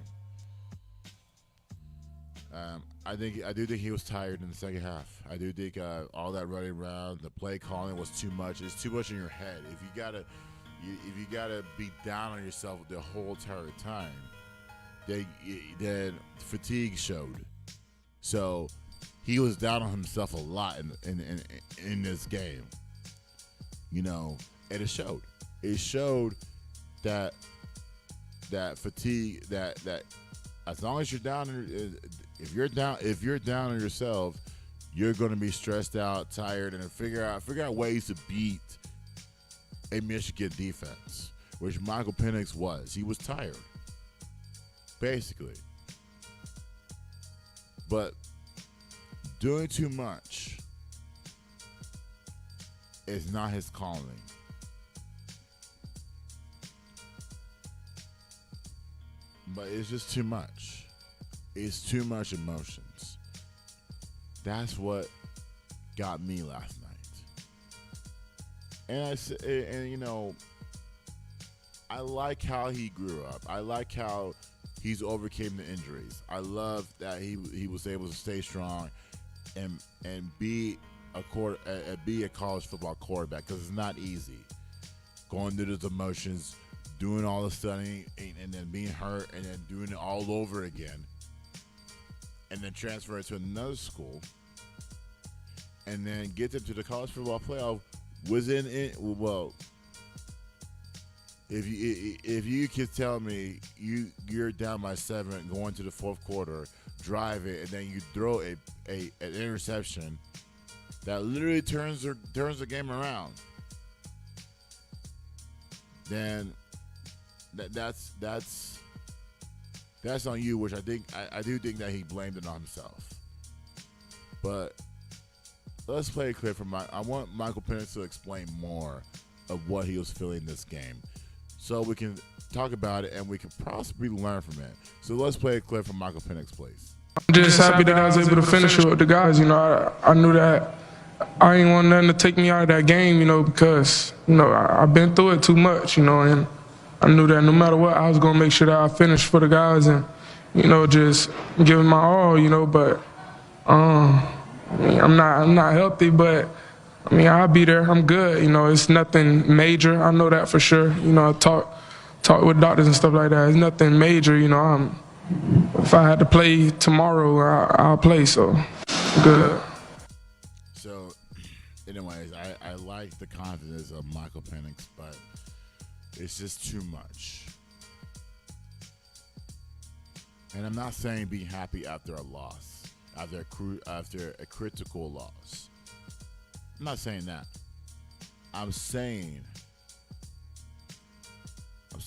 [SPEAKER 1] I do think he was tired in the second half. I do think all that running around, the play calling was too much. It's too much in your head. If you gotta be down on yourself the whole entire time, then fatigue showed. So he was down on himself a lot in this game. You know, and it showed. It showed that fatigue, that as long as you're down, if you're down on yourself, you're going to be stressed out, tired, and figure out ways to beat a Michigan defense, which Michael Penix was. He was tired, basically. But doing too much is not his calling. But it's just too much. It's too much emotions. That's what got me last night. And you know, I like how he grew up. I like how he's overcame the injuries. I love that he was able to stay strong and be a college football quarterback, because it's not easy going through those emotions, doing all the studying, and then being hurt, and then doing it all over again, and then transfer it to another school, and then get them to the college football playoff. If you could tell me you're down by 7 going to the fourth quarter, drive it, and then you throw an interception that literally turns the game around, then that's on you, which I do think that he blamed it on himself. But let's play a clip from I want Michael Penix to explain more of what he was feeling this game, so we can talk about it and we can possibly learn from it. So let's play a clip from Michael Penix, please.
[SPEAKER 7] I'm just happy that I was able to finish it with the guys. You know, I knew that I didn't want nothing to take me out of that game, you know, because, you know, I've been through it too much, you know, and I knew that no matter what, I was going to make sure that I finished for the guys and, you know, just giving my all, you know. But I mean, I'm not healthy, but I mean, I'll be there. I'm good, you know. It's nothing major. I know that for sure. You know, I talk with doctors and stuff like that. It's nothing major, you know. If I had to play tomorrow, I'll play, so good.
[SPEAKER 1] So, anyways, I like the confidence of Michael Penix, but it's just too much. And I'm not saying be happy after a loss, after a critical loss. I'm not saying that. I'm saying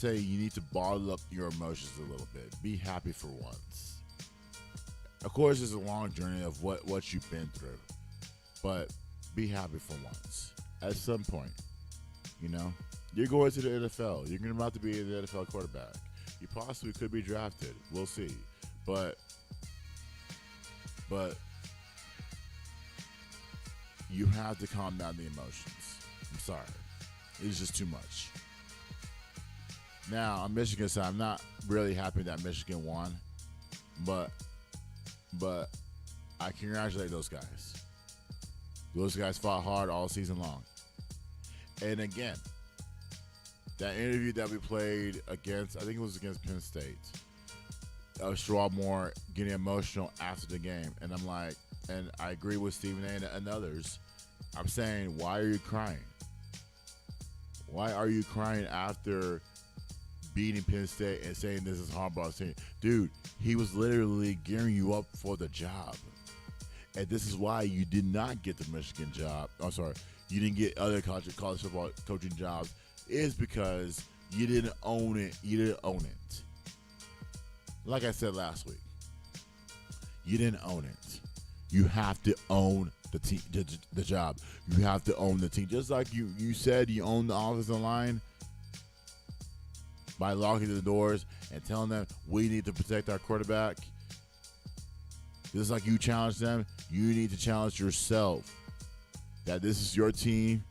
[SPEAKER 1] you need to bottle up your emotions a little bit. Be happy for once. Of course, it's a long journey of what you've been through, but be happy for once. At some point, you know, you're going to the NFL. You're about to be an NFL quarterback. You possibly could be drafted. We'll see. But you have to calm down the emotions. I'm sorry. It's just too much. Now, on Michigan's side, I'm not really happy that Michigan won, but I congratulate those guys. Those guys fought hard all season long. And again, that interview that we played against, I think it was against Penn State, Sherrod Moore getting emotional after the game. And I'm like, and I agree with Stephen A. and others. I'm saying, why are you crying? Why are you crying after beating Penn State and saying this is Harbaugh's team? Dude, he was literally gearing you up for the job. And this is why you did not get the Michigan job. I'm sorry, you didn't get other college football coaching jobs, is because you didn't own it. You didn't own it. Like I said last week, you didn't own it. You have to own the team, the job. You have to own the team. Just like you said you own the offensive line by locking the doors and telling them we need to protect our quarterback. Just like you challenge them, you need to challenge yourself that this is your team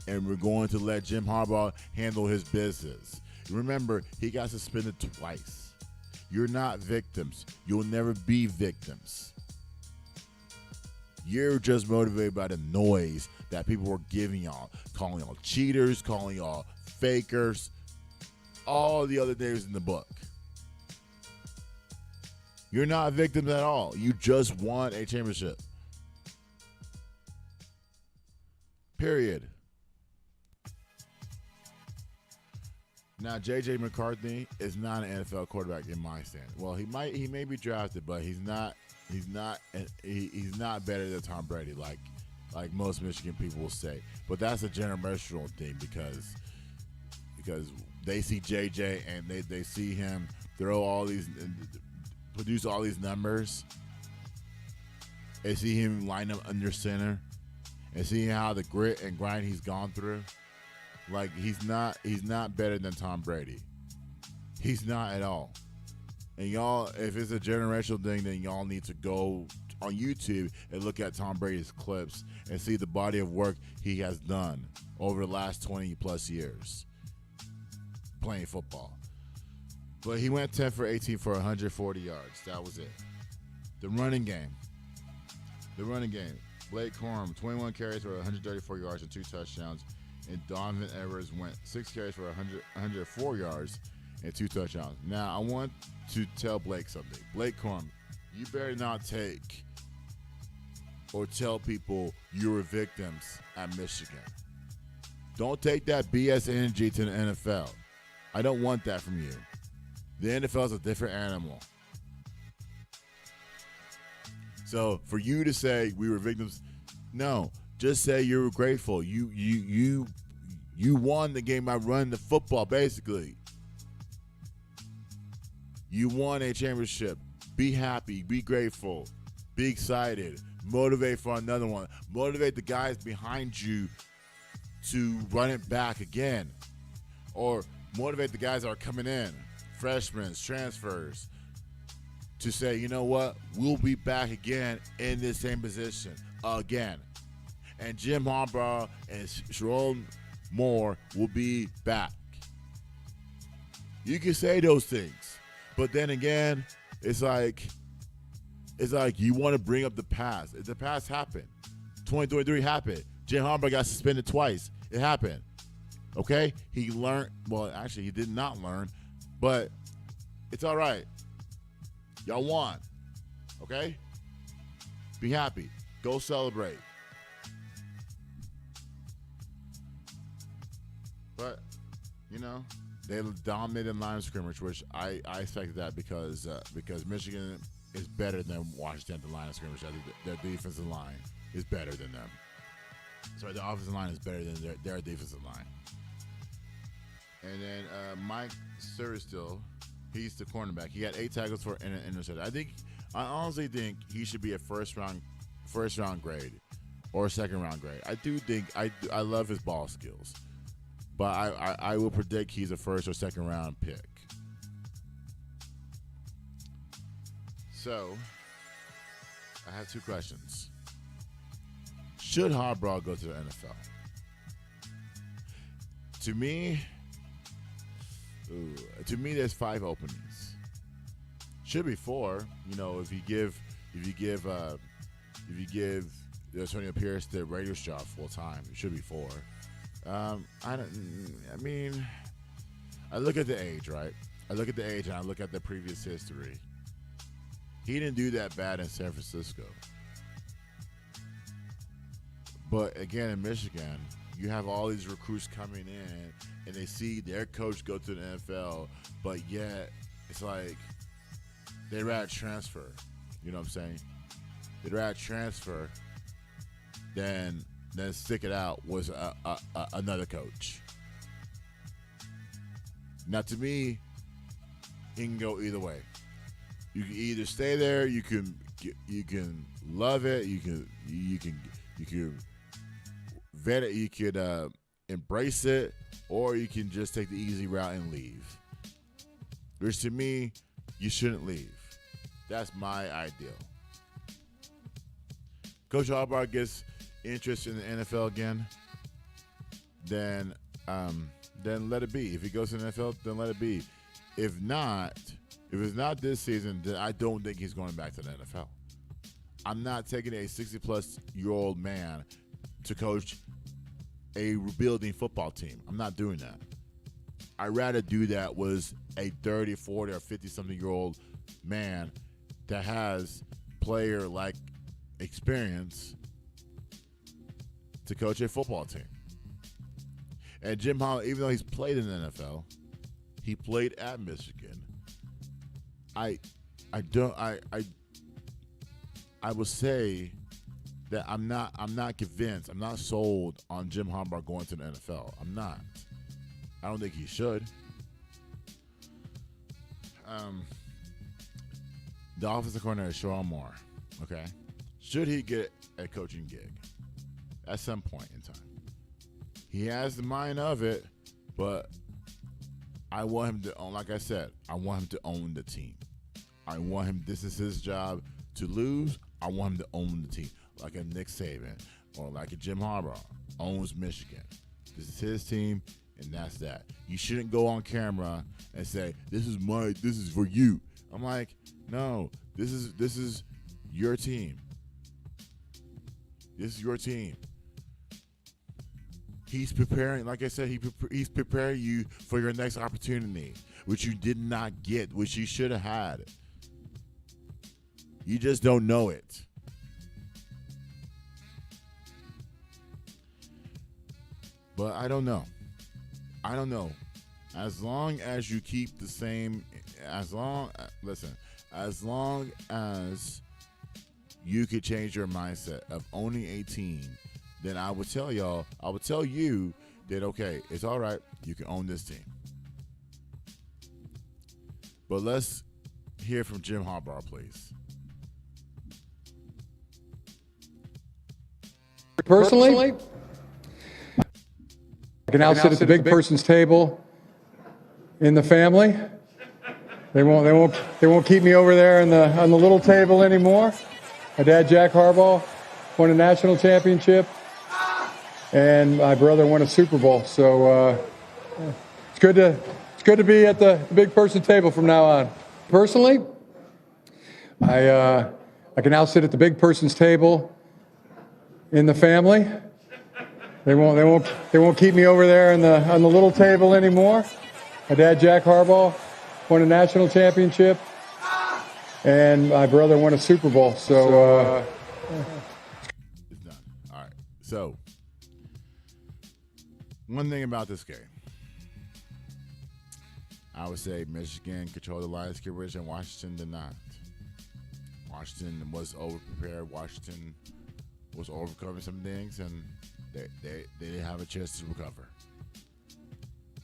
[SPEAKER 1] and we're going to let Jim Harbaugh handle his business. Remember, he got suspended twice. You're not victims. You'll never be victims. You're just motivated by the noise that people were giving y'all, calling y'all cheaters, calling y'all fakers, all the other names in the book. You're not victims at all. You just won a championship. Period. Now, J.J. McCarthy is not an NFL quarterback in my stand. Well, he may be drafted, but he's not better than Tom Brady, like most Michigan people will say. But that's a generational thing because they see JJ and they see him produce all these numbers. They see him line up under center and see how the grit and grind he's gone through. Like he's not better than Tom Brady. He's not at all. And y'all, if it's a generational thing, then y'all need to go on YouTube and look at Tom Brady's clips and see the body of work he has done over the last 20 plus years playing football. But he went 10 for 18 for 140 yards. That was it. The running game. Blake Corum, 21 carries for 134 yards and 2 touchdowns. And Donovan Edwards went 6 carries for 104 yards and 2 touchdowns. Now, I want to tell Blake something. Blake Corum, you better not take or tell people you were victims at Michigan. Don't take that BS energy to the NFL. I don't want that from you. The NFL is a different animal. So for you to say we were victims, no, just say you were grateful. You won the game by running the football, basically. You won a championship. Be happy. Be grateful. Be excited. Motivate for another one. Motivate the guys behind you to run it back again. Or motivate the guys that are coming in, freshmen, transfers, to say, you know what? We'll be back again in this same position again. And Jim Harbaugh and Sharon Moore will be back. You can say those things. But then again, it's like you want to bring up the past. The past happened. 2023 happened. Jim Harbaugh got suspended twice. It happened. Okay? He learned. Well, actually, he did not learn. But it's all right. Y'all won. Okay? Be happy. Go celebrate. But, you know, they dominated line of scrimmage, which I expected that because Michigan is better than Washington at the line of scrimmage. Their defensive line is better than them. Sorry, the offensive line is better than their defensive line. And then Mike Sturstill, he's the cornerback. He got 8 tackles for an interception. I honestly think he should be a first round grade or a second round grade. I do think I love his ball skills. But I will predict he's a first or second round pick. So, I have 2 questions. Should Harbaugh go to the NFL? To me, there's 5 openings. Should be 4. You know, if you give Antonio Pierce the Raiders job full time, it should be 4. I look at the age, right? I look at the age and I look at the previous history. He didn't do that bad in San Francisco. But again, in Michigan, you have all these recruits coming in and they see their coach go to the NFL, but yet it's like they'd rather transfer. You know what I'm saying? They'd rather transfer than stick it out with another coach. Now, to me, it can go either way. You can either stay there, you can love it, you can vet it, you could embrace it, or you can just take the easy route and leave. Which to me, you shouldn't leave. That's my ideal. Coach Harbaugh gets interest in the NFL again, then then let it be. If he goes to the NFL, then let it be. If it's not this season, then I don't think he's going back to the NFL. I'm not taking a 60-plus-year-old man to coach a rebuilding football team. I'm not doing that. I'd rather do that with a 30, 40, or 50-something-year-old man that has player-like experience to coach a football team. And Jim Harbaugh, even though he's played in the NFL, he played at Michigan. I would say that I'm not convinced. I'm not sold on Jim Harbaugh going to the NFL. I'm not. I don't think he should. The offensive coordinator is Sean Moore. Okay, should he get a coaching gig at some point in time? He has the mind of it, but I want him to own. Like I said, I want him to own the team. I want him. This is his job to lose. I want him to own the team, like a Nick Saban or like a Jim Harbaugh owns Michigan. This is his team, and that's that. You shouldn't go on camera and say, this is for you. I'm like, no, this is your team. This is your team. He's preparing, like I said, he's preparing you for your next opportunity, which you did not get, which you should have had. You just don't know it. But I don't know. As long as you keep the same, as long as you could change your mindset of owning a team, then I would tell you that, okay, it's all right, you can own this team. But let's hear from Jim Harbaugh, please.
[SPEAKER 8] Personally, I can now sit at the big person's table in the family. They won't keep me over there on the little table anymore. My dad, Jack Harbaugh, won a national championship, and my brother won a Super Bowl. So it's good to be at the big person table from now on. Personally, I can now sit at the big person's table in the family. They won't keep me over there on the little table anymore. My dad, Jack Harbaugh, won a national championship, and my brother won a Super Bowl. So
[SPEAKER 1] it's done. All right. So one thing about this game, I would say Michigan controlled the line of scrimmage and Washington did not. Washington was overprepared. Washington was overcoming some things, and they didn't have a chance to recover.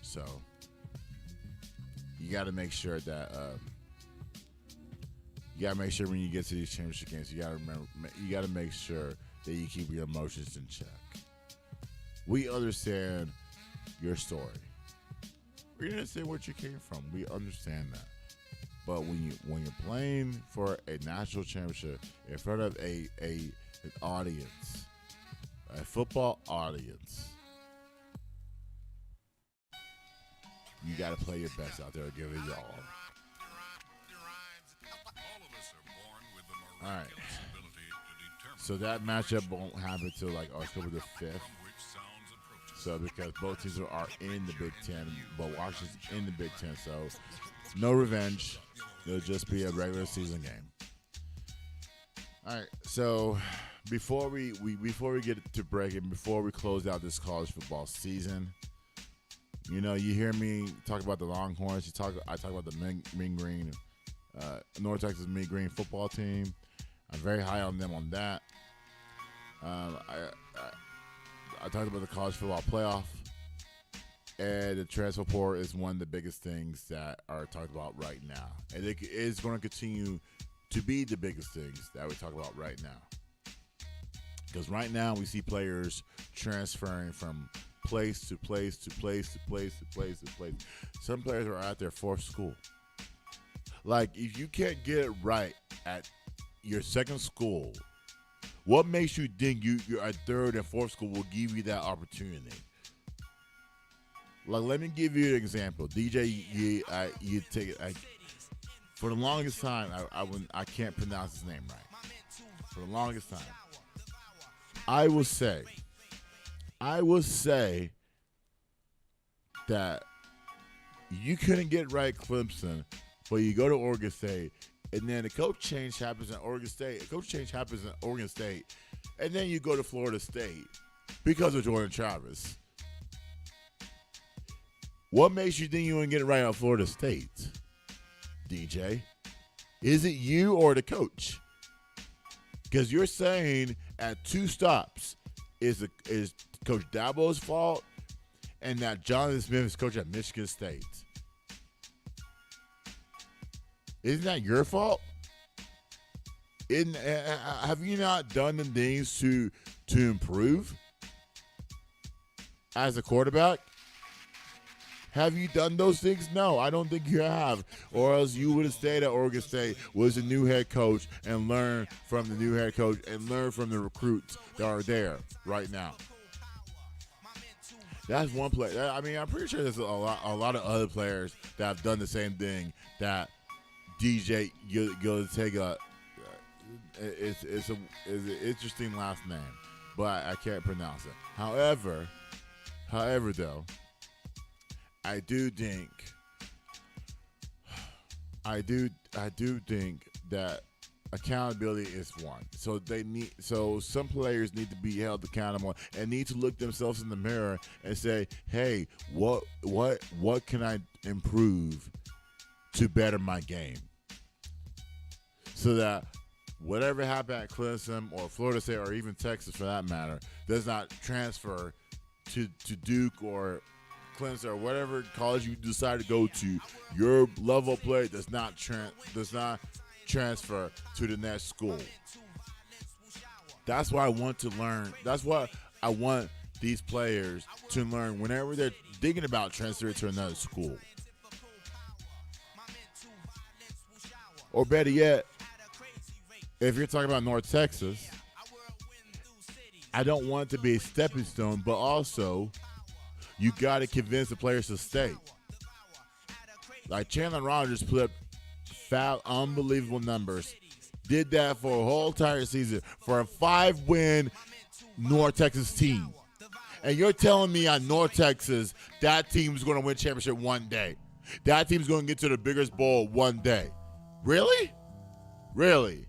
[SPEAKER 1] So you got to make sure that when you get to these championship games, you got to make sure that you keep your emotions in check. We understand your story. We understand where you came from. We understand that. But when you're playing for a national championship in front of an audience, a football audience, you got to play your best out there and give it your all. All right. So that matchup won't happen until like October the 5th. So because both teams are in the Big Ten, but Washington's in the Big Ten, so no revenge. It'll just be a regular season game. All right. So before we get to break and before we close out this college football season, you know, you hear me talk about the Longhorns. I talk about the Mean Green, North Texas Mean Green football team. I'm very high on them on that. I talked about the college football playoff, and the transfer portal is one of the biggest things that are talked about right now, and it is going to continue to be the biggest things that we talk about right now. Because right now we see players transferring from place to place to place to place to place to place. Some players are at their fourth school. Like, if you can't get it right at your second school, what makes you think your third and fourth school will give you that opportunity? Like, let me give you an example. DJ, you take it. For the longest time, I can't pronounce his name right. For the longest time, I will say that you couldn't get right Clemson, but you go to Oregon State, and then a coach change happens in Oregon State. A coach change happens in Oregon State, and then you go to Florida State because of Jordan Travis. What makes you think you wouldn't get it right at Florida State, DJ? Is it you or the coach? Because you're saying at 2 stops is Coach Dabo's fault and that Jonathan Smith is coach at Michigan State. Isn't that your fault? Have you not done the things to improve as a quarterback? Have you done those things? No, I don't think you have. Or else you would have stayed at Oregon State, was a new head coach, and learn from the new head coach and learn from the recruits that are there right now. That's one player. I mean, I'm pretty sure there's a lot of other players that have done the same thing that DJ Giltega. It's an interesting last name, but I can't pronounce it. However, though, I do think that accountability is one. So some players need to be held accountable and need to look themselves in the mirror and say, "Hey, what can I improve to better my game?" So that whatever happened at Clemson or Florida State or even Texas for that matter does not transfer to Duke or Clemson or whatever college you decide to go to. Your level of play does not transfer to the next school. That's why I want to learn. That's what I want these players to learn whenever they're thinking about transferring to another school. Or better yet, if you're talking about North Texas, I don't want it to be a stepping stone, but also you got to convince the players to stay. Like Chandler Rogers put up unbelievable numbers. Did that for a whole entire season for a 5-win North Texas team. And you're telling me on North Texas that team's going to win championship one day. That team's going to get to the biggest bowl one day. Really? Really?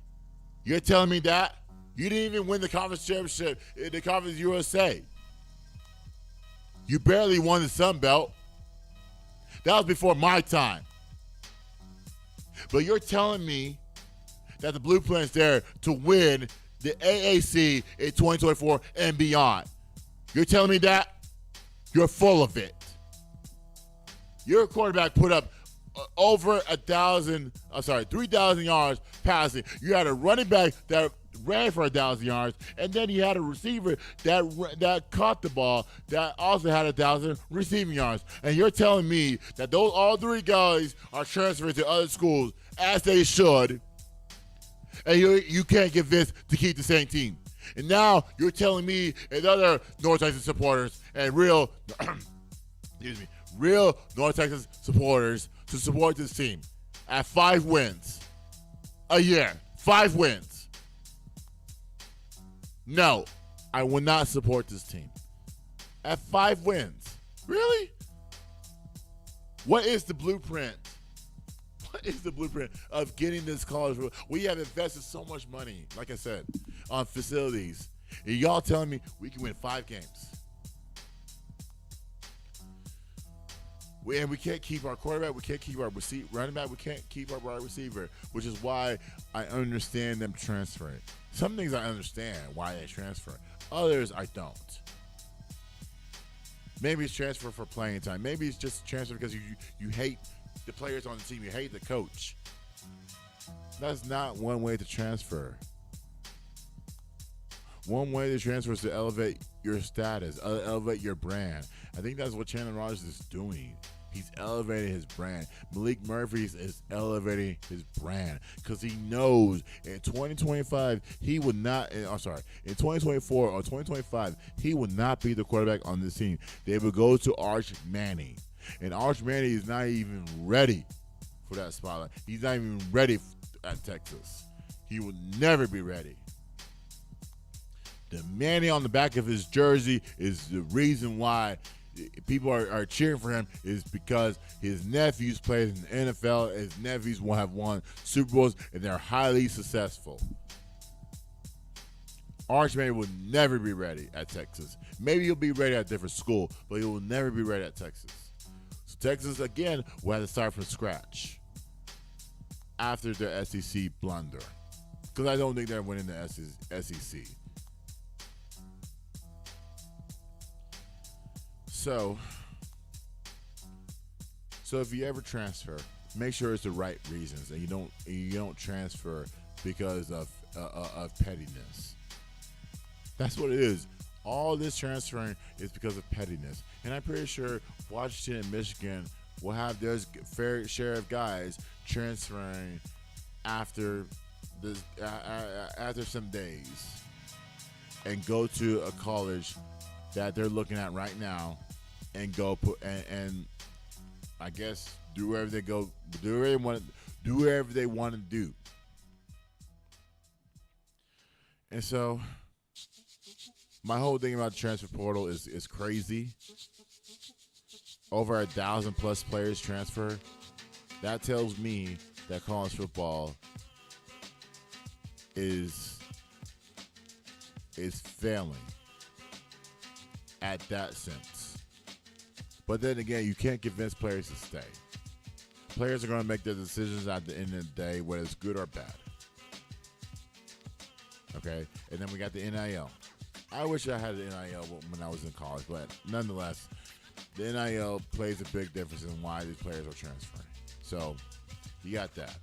[SPEAKER 1] You're telling me that? You didn't even win the conference championship in the Conference USA. You barely won the Sun Belt. That was before my time. But you're telling me that the blueprint's there to win the AAC in 2024 and beyond. You're telling me that? You're full of it. Your quarterback put up over 3,000 yards passing. You had a running back that ran for 1,000 yards, and then you had a receiver that caught the ball that also had 1,000 receiving yards. And you're telling me that all 3 guys are transferring to other schools as they should, and you can't get Vince to keep the same team. And now you're telling me and other North Texas supporters and real North Texas supporters to support this team at 5 wins a year. 5 wins. No, I will not support this team at 5 wins. Really? What is the blueprint? What is the blueprint of getting this college? We have invested so much money, like I said, on facilities. And y'all telling me we can win 5 games. We can't keep our quarterback. We can't keep our running back. We can't keep our wide receiver, which is why I understand them transferring. Some things I understand why they transfer. Others I don't. Maybe it's transfer for playing time. Maybe it's just transfer because you hate the players on the team. You hate the coach. That's not one way to transfer. One way to transfer is to elevate your status, elevate your brand. I think that's what Chandler Rogers is doing. He's elevating his brand. Malik Murphy is elevating his brand because he knows in 2025 he would not. In 2024 or 2025 he would not be the quarterback on this team. They would go to Arch Manning, and Arch Manning is not even ready for that spotlight. He's not even ready at Texas. He will never be ready. The Manning on the back of his jersey is the reason why people are cheering for him, is because his nephews played in the NFL. His nephews will have won Super Bowls, and they're highly successful. Arch Manning will never be ready at Texas. Maybe he'll be ready at a different school, but he will never be ready at Texas. So Texas, again, will have to start from scratch after their SEC blunder, because I don't think they're winning the SEC. So if you ever transfer, make sure it's the right reasons, and you don't transfer because of pettiness. That's what it is. All this transferring is because of pettiness, and I'm pretty sure Washington and Michigan will have their fair share of guys transferring after some days and go to a college that they're looking at right now, and go put and I guess do wherever they go, do wherever they want to do. And so my whole thing about the transfer portal is crazy. Over 1,000+ players transfer. That tells me that college football is failing at that sense. But then again, you can't convince players to stay. Players are going to make their decisions at the end of the day, whether it's good or bad. Okay? And then we got the NIL. I wish I had the NIL when I was in college, but nonetheless, the NIL plays a big difference in why these players are transferring. So, you got that.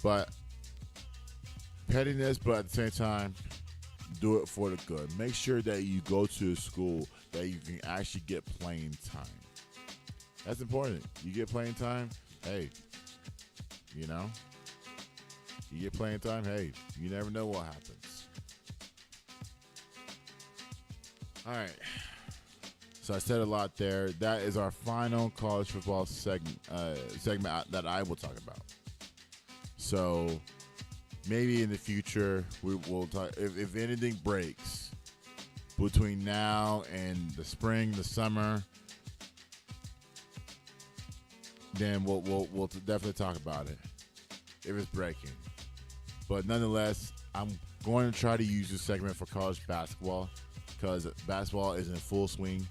[SPEAKER 1] But pettiness, but at the same time, do it for the good. Make sure that you go to a school that you can actually get playing time. That's important. You get playing time, hey, you get playing time, hey, you never know what happens. All right. So I said a lot there. That is our final college football segment that I will talk about. So maybe in the future we will talk if anything breaks between now and the spring, the summer. Then we'll definitely talk about it if it's breaking. But nonetheless, I'm going to try to use this segment for college basketball because basketball is in full swing.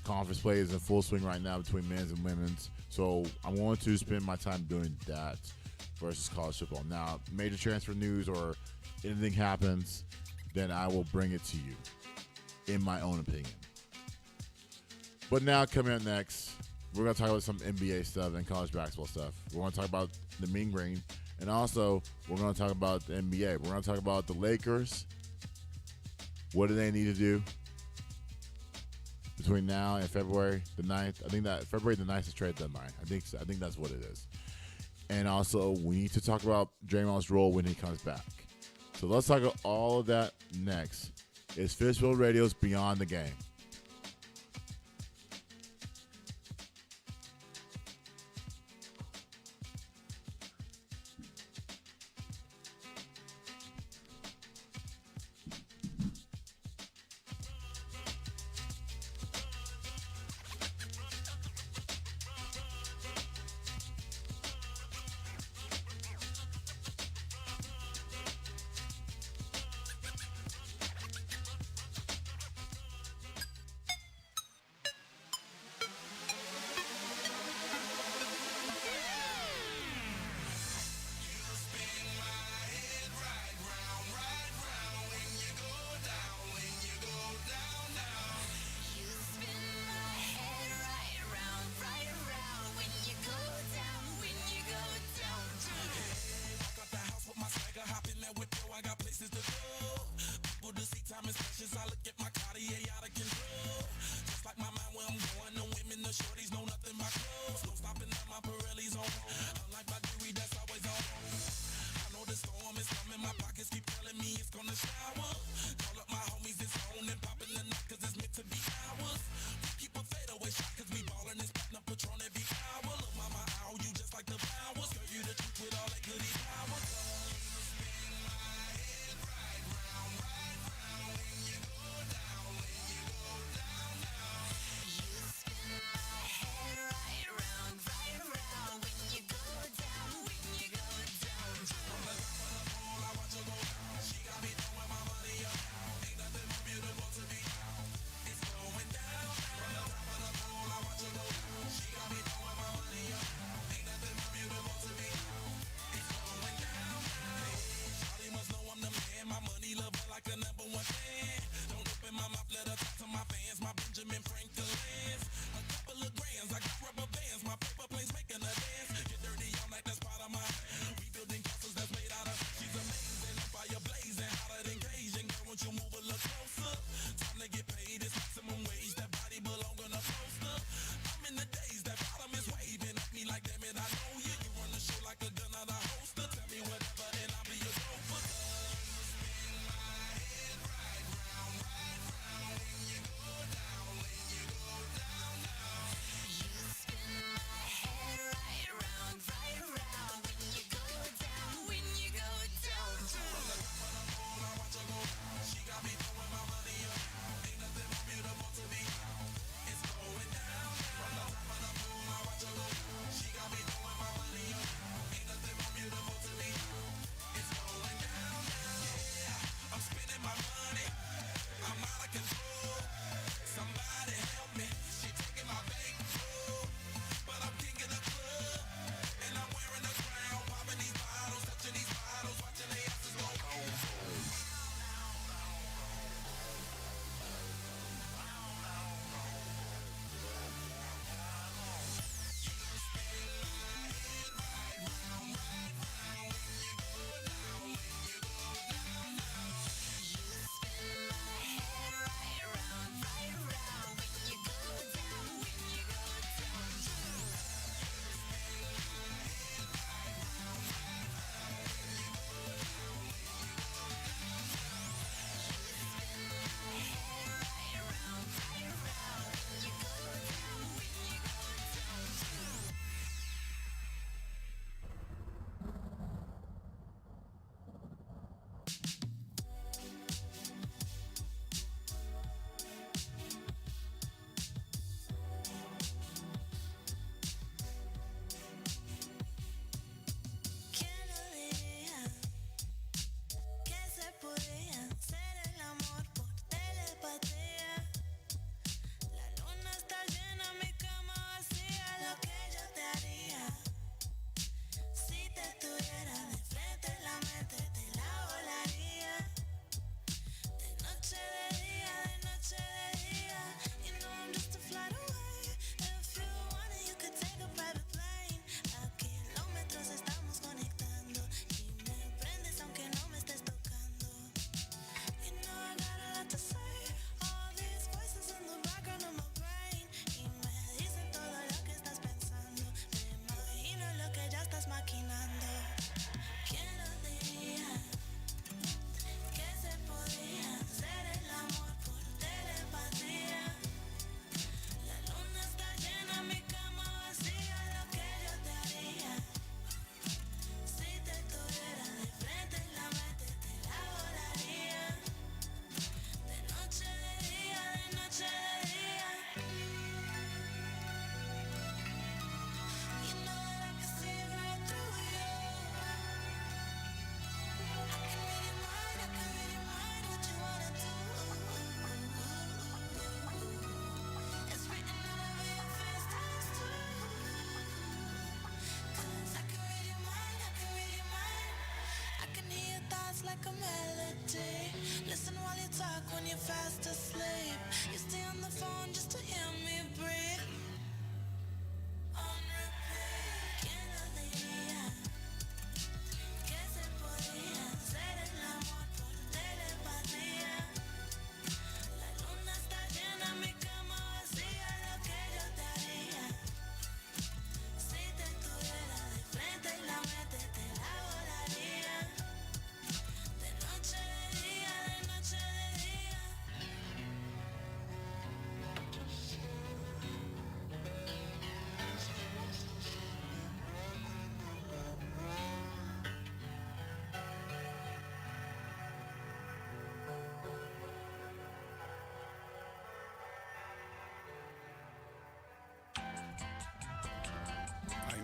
[SPEAKER 1] Conference play is in full swing right now between men's and women's. So I want to spend my time doing that versus college football. Now, major transfer news or anything happens, then I will bring it to you in my own opinion. But now, coming up next, we're going to talk about some NBA stuff and college basketball stuff. We're going to talk about the Mean Green, and also we're going to talk about the NBA. We're going to talk about the Lakers. What do they need to do between now and February the 9th? I think that February the 9th is trade deadline. I think that's what it is. And also, we need to talk about Draymond's role when he comes back. So let's talk about all of that next. It's Fishbowl Radio's Beyond the Game.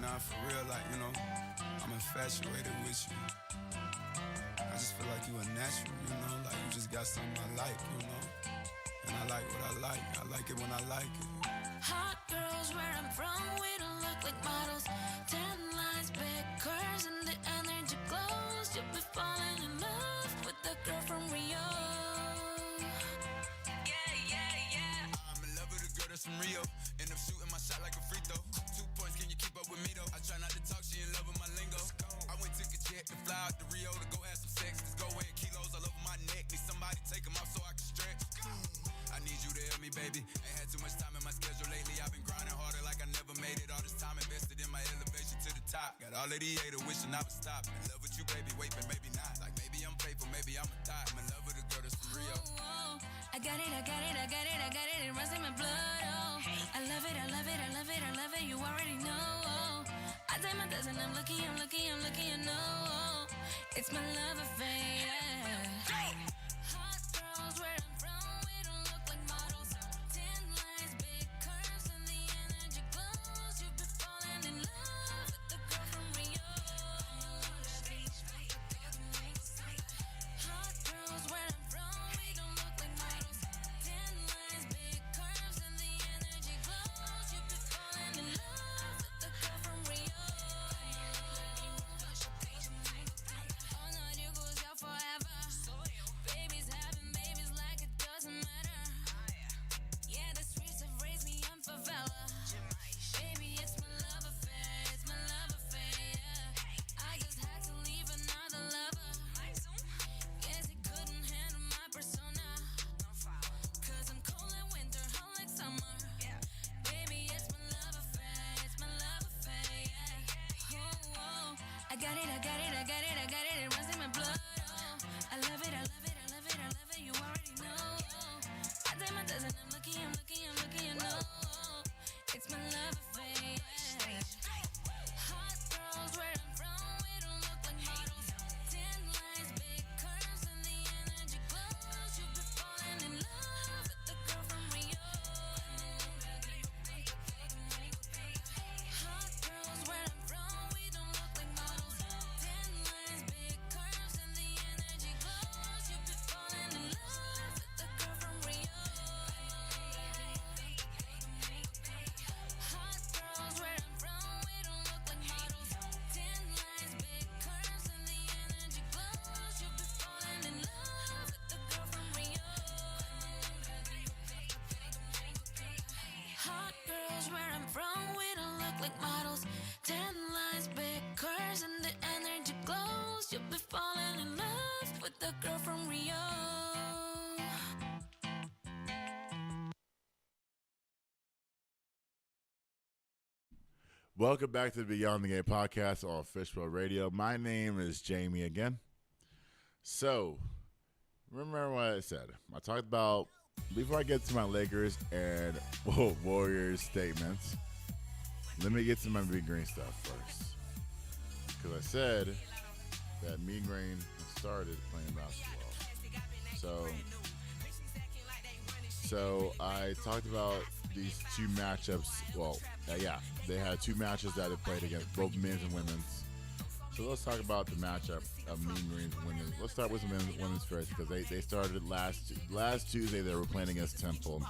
[SPEAKER 9] Nah, for real, like, you know, I'm infatuated with you. I just feel like you a natural, you know, like you just got something I like, you know. And I like what I like. I like it when I like it.
[SPEAKER 10] Hot girls where I'm from, we don't look like models. Tan lines, big curves, and the energy glows. You'll be falling in love with the girl from Rio.
[SPEAKER 9] fly out to Rio to go have some sex. Let's go weigh kilos all over my neck. Need somebody take them off so I can stretch. I need you to help me, baby. Ain't had too much time in my schedule lately. I've been grinding harder like I never made it. All this time invested in my elevation to the top. Got all of the haters wishing I would stop. In love with you, baby. Wait, but maybe not. Like maybe I'm faithful, maybe I'm a thot. I'm in love with a girl that's for real.
[SPEAKER 10] I got it, I got it, I got it, I got it. It runs in my blood. Oh, I love it, I love it, I love it, I love it. You already know. Oh, I take my dozen. I'm lucky, I'm lucky, I'm lucky. You know, oh, it's my love affair. Hot girls where I'm from, we don't look like models. 10 lines, big curves, and the energy glows. You've been falling in love with the girl from Rio. Hot girls where I'm from, we don't look like models. 10 lines, big curves, and the energy glows. You've been falling in love with the girl from Rio. Oh no, you goes out forever. Babies having babies like it doesn't matter. Yeah, the streets have raised me, I'm favela. Baby, it's my love affair, it's my love affair. Yeah. I just had to leave another lover. Guess he couldn't handle my persona. Cause I'm cold like winter, hot like summer. Baby, it's my love affair, it's my love affair. Yeah. Oh, oh. I got it, I got it, I got it, I got it. It runs in my blood. Oh, I love it, I love it, I love it, I love it. You already know. Oh, I take my dozen. I'm lucky, I'm lucky, I'm lucky. You know, oh, it's my love affair. Hot girls where I'm from, we don't look like models. 10 lines, big curves, and the energy glows. You've been falling in love with the girl from Rio. Hot girls where I'm from, we don't look like models. 10 lines, big curves, and the energy glows. You've been falling in love with the girl from Rio. Hot girls where I'm from, we don't look like models. 10 lines, big curves, and the energy glows. You've been falling in love with the girl from Rio. Hot girls where I'm from, we don't look like models. 10 lines, big curves, and the energy glows. You'll be falling in love with the girl from Rio.
[SPEAKER 1] Welcome back to the Beyond the Game podcast on Fishbowl Radio. My name is Jamie again. So, remember what I said. I talked about, before I get to my Lakers and Warriors statements, let me get to my Mean Green stuff first. Because I said that Mean Green started playing basketball. So I talked about these two matchups. Well, yeah, they had two matches that they played against, both men's and women's. So let's talk about the matchup of Mean Green and women's. Let's start with the women's first because they started last Tuesday. They were playing against Temple.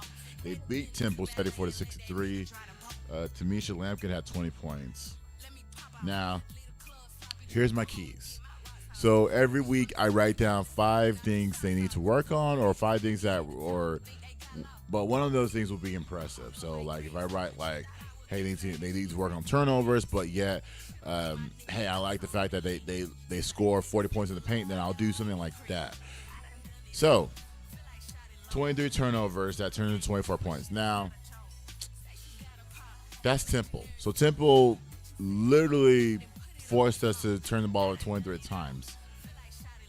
[SPEAKER 1] They beat Temple 34-63. Tamisha Lampkin had 20 points. Now, here's my keys. So every week I write down 5 things they need to work on, or 5 things but one of those things will be impressive. So like if I write like, hey, they need to work on turnovers, but yet, hey, I like the fact that they score 40 points in the paint, then I'll do something like that. So 23 turnovers, that turns into 24 points. Now, that's Temple. So Temple literally forced us to turn the ball over 23 times.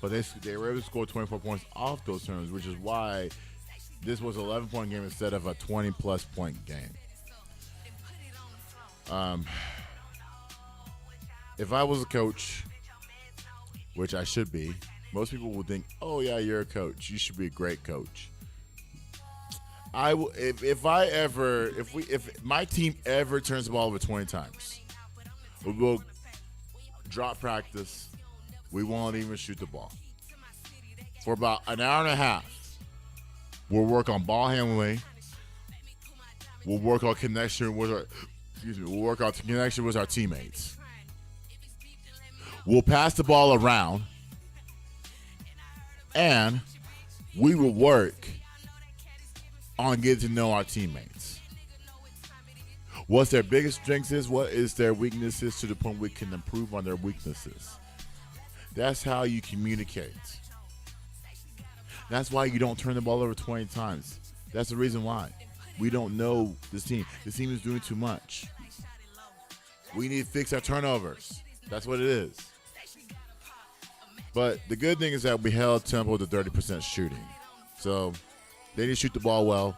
[SPEAKER 1] But they were able to score 24 points off those turnovers, which is why this was an 11-point game instead of a 20-plus point game. If I was a coach, which I should be, most people would think, oh, yeah, you're a coach. You should be a great coach. I will, if my team ever turns the ball over 20 times, we will drop practice. We won't even shoot the ball. For about an hour and a half, we'll work on ball handling. We'll work on connection with our teammates. We'll pass the ball around, and we will work on getting to know our teammates. What's their biggest strengths is, what is their weaknesses to the point we can improve on their weaknesses. That's how you communicate. That's why you don't turn the ball over 20 times. That's the reason why. We don't know this team. This team is doing too much. We need to fix our turnovers. That's what it is. But the good thing is that we held Temple to 30% shooting. So they didn't shoot the ball well,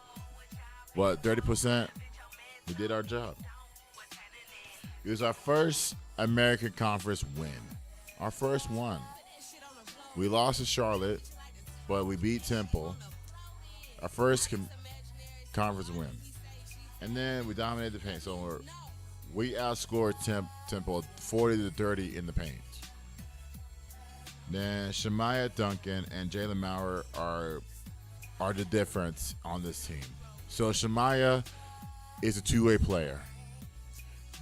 [SPEAKER 1] but 30%, we did our job. It was our first American Conference win. Our first one. We lost to Charlotte, but we beat Temple. Our first conference win. And then we dominated the paint. So we outscored Temple 40-30 in the paint. Then Shemaiah Duncan and Jalen Maurer are the difference on this team. So Shemaiah is a two-way player.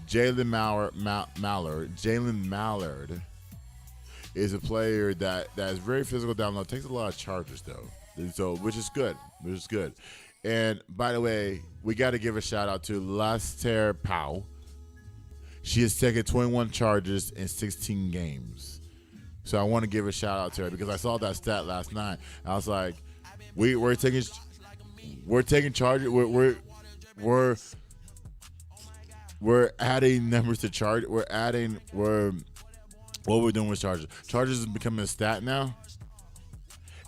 [SPEAKER 1] Jalen Mallard is a player that is very physical down low. Takes a lot of charges though, so which is good. And by the way, we got to give a shout out to Laster Powell. She has taken 21 charges in 16 games. So I want to give a shout out to her because I saw that stat last night. I was like, we're taking charges. We're adding numbers to charge. What we're doing with charges. Charges is becoming a stat now.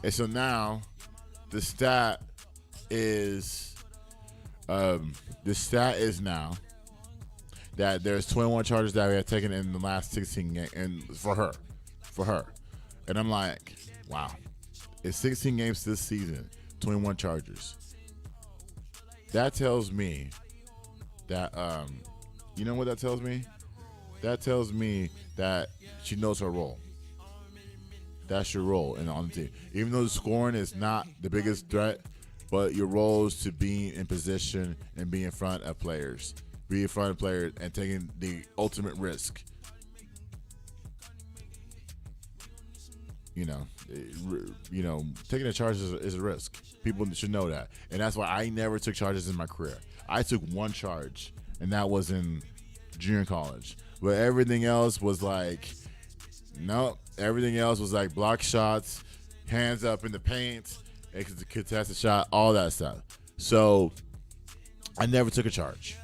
[SPEAKER 1] And so now the stat is now that there's 21 charges that we have taken in the last 16 games, and for her. And I'm like, wow. It's 16 games this season, 21 charges. That tells me that you know what that tells me? That tells me that she knows her role. That's your role on the team. Even though the scoring is not the biggest threat, but your role is to be in position and be in front of players. Be in front of players and taking the ultimate risk. Taking the charges is a risk. People should know that. And that's why I never took charges in my career. I took one charge, and that was in junior college. But everything else was like, nope. Everything else was like block shots, hands up in the paint, contested shot, all that stuff. So I never took a charge.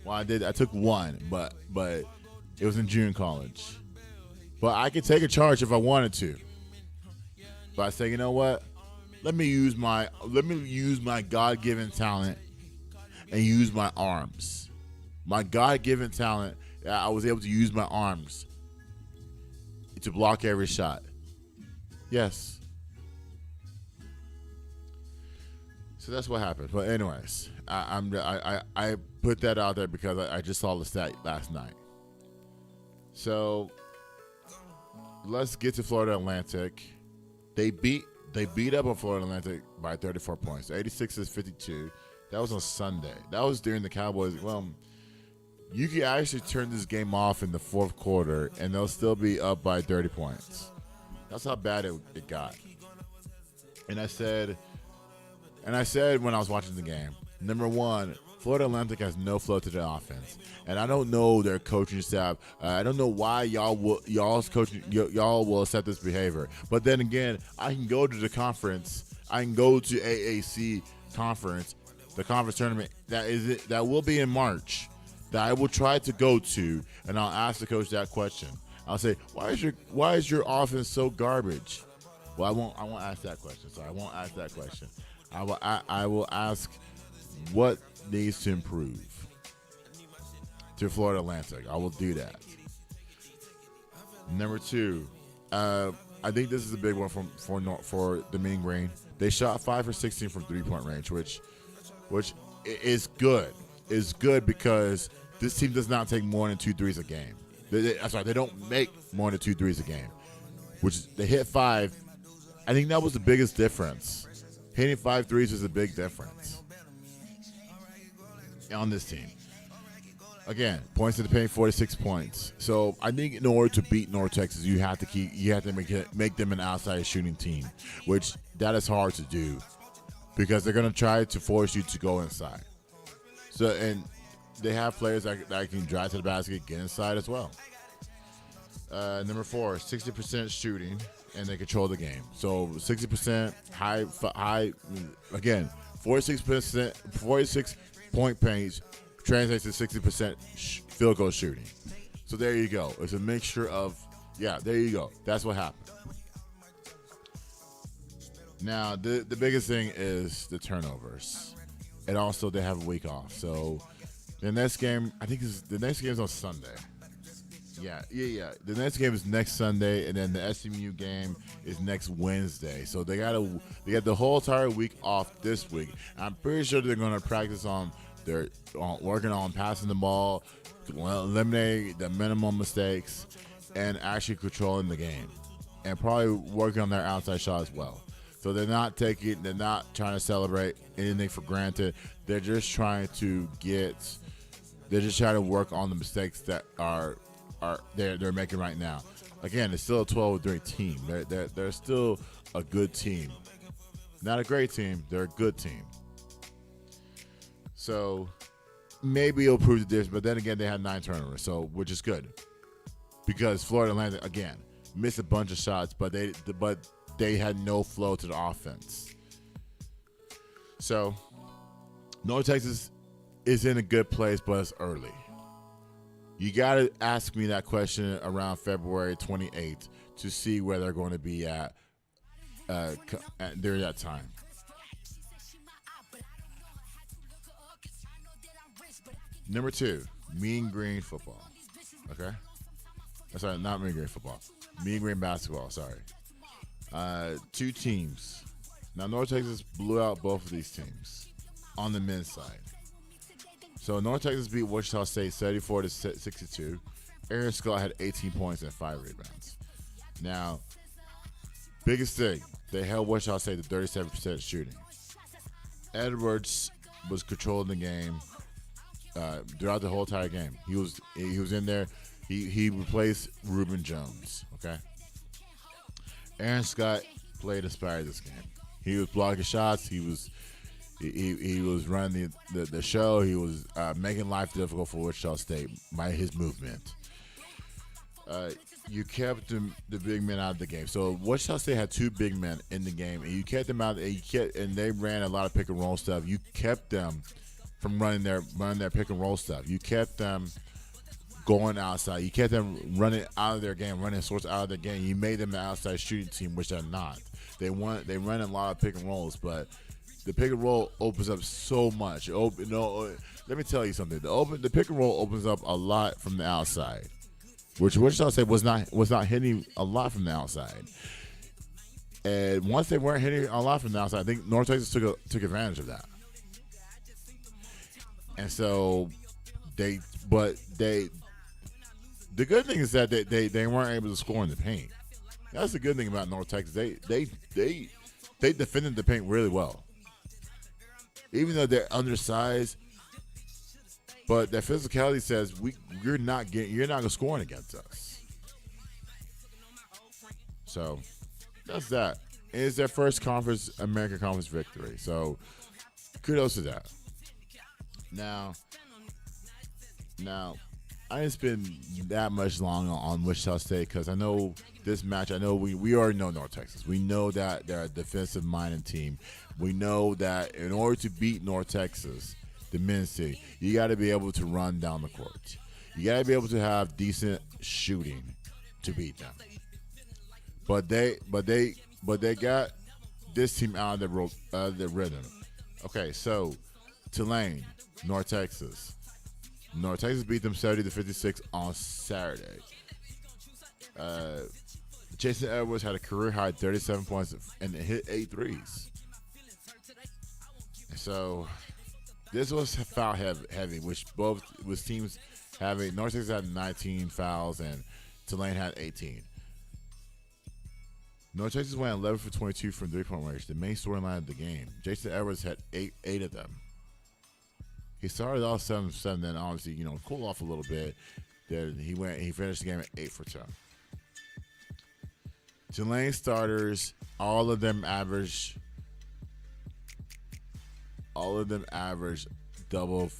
[SPEAKER 1] Well, I did. I took one, but it was in junior college. But I could take a charge if I wanted to. But I say, you know what? Let me use my God-given talent and use my arms. My God-given talent, I was able to use my arms to block every shot. Yes. So that's what happened. But anyways, I put that out there because I just saw the stat last night. So let's get to Florida Atlantic. They beat up on Florida Atlantic by 34 points. 86-52. That was on Sunday. That was during the Cowboys. Well, you can actually turn this game off in the fourth quarter, and they'll still be up by 30 points. That's how bad it got. And I said when I was watching the game, number one, Florida Atlantic has no flow to their offense, and I don't know their coaching staff. I don't know why y'all will accept this behavior. But then again, I can go to the conference. I can go to AAC conference, the conference tournament that will be in March, that I will try to go to, and I'll ask the coach that question. I'll say, why is your offense so garbage? Well, I won't ask that question. So I won't ask that question. I will ask what needs to improve to Florida Atlantic. I will do that. Number two, I think this is a big one for the Mean Green. They shot 5 for 16 from 3-point range, which is good. Is good because this team does not take more than 2 threes a game. They don't make more than 2 threes a game, which they hit 5. I think that was the biggest difference. Hitting 5 threes was a big difference on this team. Again, points to the paint, 46 points. So I think in order to beat North Texas, you have to make them an outside shooting team, which that is hard to do because they're going to try to force you to go inside. So and they have players that can drive to the basket, get inside as well. Number 4, 60% shooting, and they control the game. So 60% high. Again, 46 point pace translates to 60% field goal shooting. So there you go. It's a mixture of, there you go. That's what happened. Now, the biggest thing is the turnovers. And also they have a week off. So the next game, I think the next game is on Sunday. Yeah. The next game is next Sunday, and then the SMU game is next Wednesday. So they got the whole entire week off this week. I'm pretty sure they're going to practice working on passing the ball, eliminating the minimum mistakes, and actually controlling the game, and probably working on their outside shot as well. So they're not trying to celebrate anything for granted. They're just trying to work on the mistakes that they're making right now. Again, it's still a 12-3 team. They're still a good team. Not a great team. They're a good team. So maybe it'll prove the difference. But then again, they had 9 turnovers, which is good, because Florida Atlantic again missed a bunch of shots, but they had no flow to the offense. So North Texas is in a good place, but it's early. You got to ask me that question around February 28th to see where they're going to be at during that time. Number 2, Mean Green football. Okay? Sorry, not Mean Green football. Mean Green basketball, sorry. 2 teams. Now, North Texas blew out both of these teams on the men's side. So North Texas beat Wichita State 74-62. Aaron Scott had 18 points and 5 rebounds. Now, biggest thing, they held Wichita State to 37% shooting. Edwards was controlling the game throughout the whole entire game. He was in there. He replaced Reuben Jones. Okay. Aaron Scott played aspire this game. He was blocking shots. He was running the show. He was making life difficult for Wichita State by his movement. You kept the big men out of the game. So Wichita State had 2 big men in the game, and you kept them out. And they ran a lot of pick and roll stuff. You kept them from running their pick and roll stuff. You kept them going outside. You kept them running out of their game, running source out of their game. You made them an outside shooting team, which they're not. They run a lot of pick and rolls, but the pick and roll opens up so much. Let me tell you something. The pick and roll opens up a lot from the outside, which Wichita State was not hitting a lot from the outside. And once they weren't hitting a lot from the outside, I think North Texas took advantage of that. And so the good thing is that they weren't able to score in the paint. That's the good thing about North Texas. They defended the paint really well. Even though they're undersized, but their physicality says you're not gonna score against us. So that's that. It's their first American Conference victory. So kudos to that. Now I didn't spend that much long on Wichita State because I know this match. I know we already know North Texas. We know that they're a defensive-minded team. We know that in order to beat North Texas, the men's team, you got to be able to run down the court. You got to be able to have decent shooting to beat them. But they got this team out of the rhythm. Okay, so Tulane, North Texas. North Texas beat them 70-56 on Saturday. Jason Edwards had a career-high 37 points and hit 8 threes. So this was foul heavy, which both teams having. North Texas had 19 fouls and Tulane had 18. North Texas went 11 for 22 from three-point range, the main storyline of the game. Jason Edwards had eight of them. He started off 7-7, then obviously, cooled off a little bit. Then he finished the game at 8 for 10. Tulane starters, all of them average double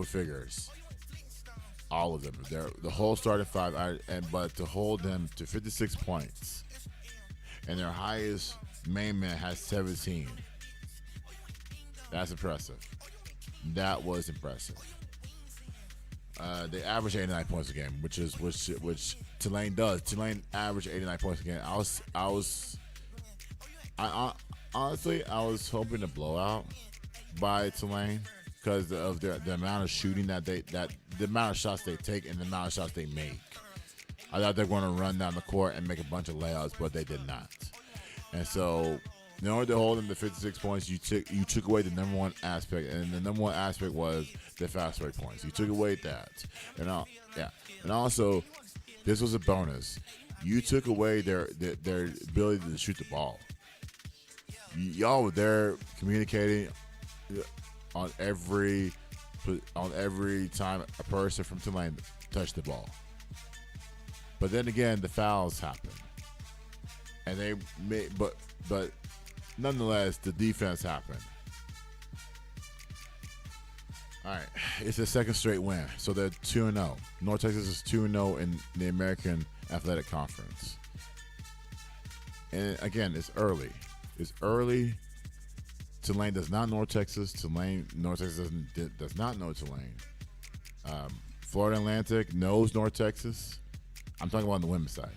[SPEAKER 1] figures. all of them. The whole starting five, but to hold them to 56 points, and their highest main man has 17. That's impressive. That was impressive. They average 89 points a game, which Tulane does. Tulane averaged 89 points a game. Honestly, I was hoping to blow out by Tulane because of the amount of shooting the amount of shots they take and the amount of shots they make. I thought they were going to run down the court and make a bunch of layups, but they did not. And so, in order to hold them to 56 points, you took away the number one aspect, and the number one aspect was the fast break points. You took away that, and also this was a bonus. You took away their ability to shoot the ball. Y'all were there communicating on every time a person from Tulane touched the ball. But then again, the fouls happened, and they made, but nonetheless, the defense happened. All right, it's a second straight win, so they're 2-0. North Texas is 2-0 in the American Athletic Conference. And again, it's early. It's early. Tulane does not know Texas. North Texas does not know Tulane. Florida Atlantic knows North Texas. I'm talking about on the women's side.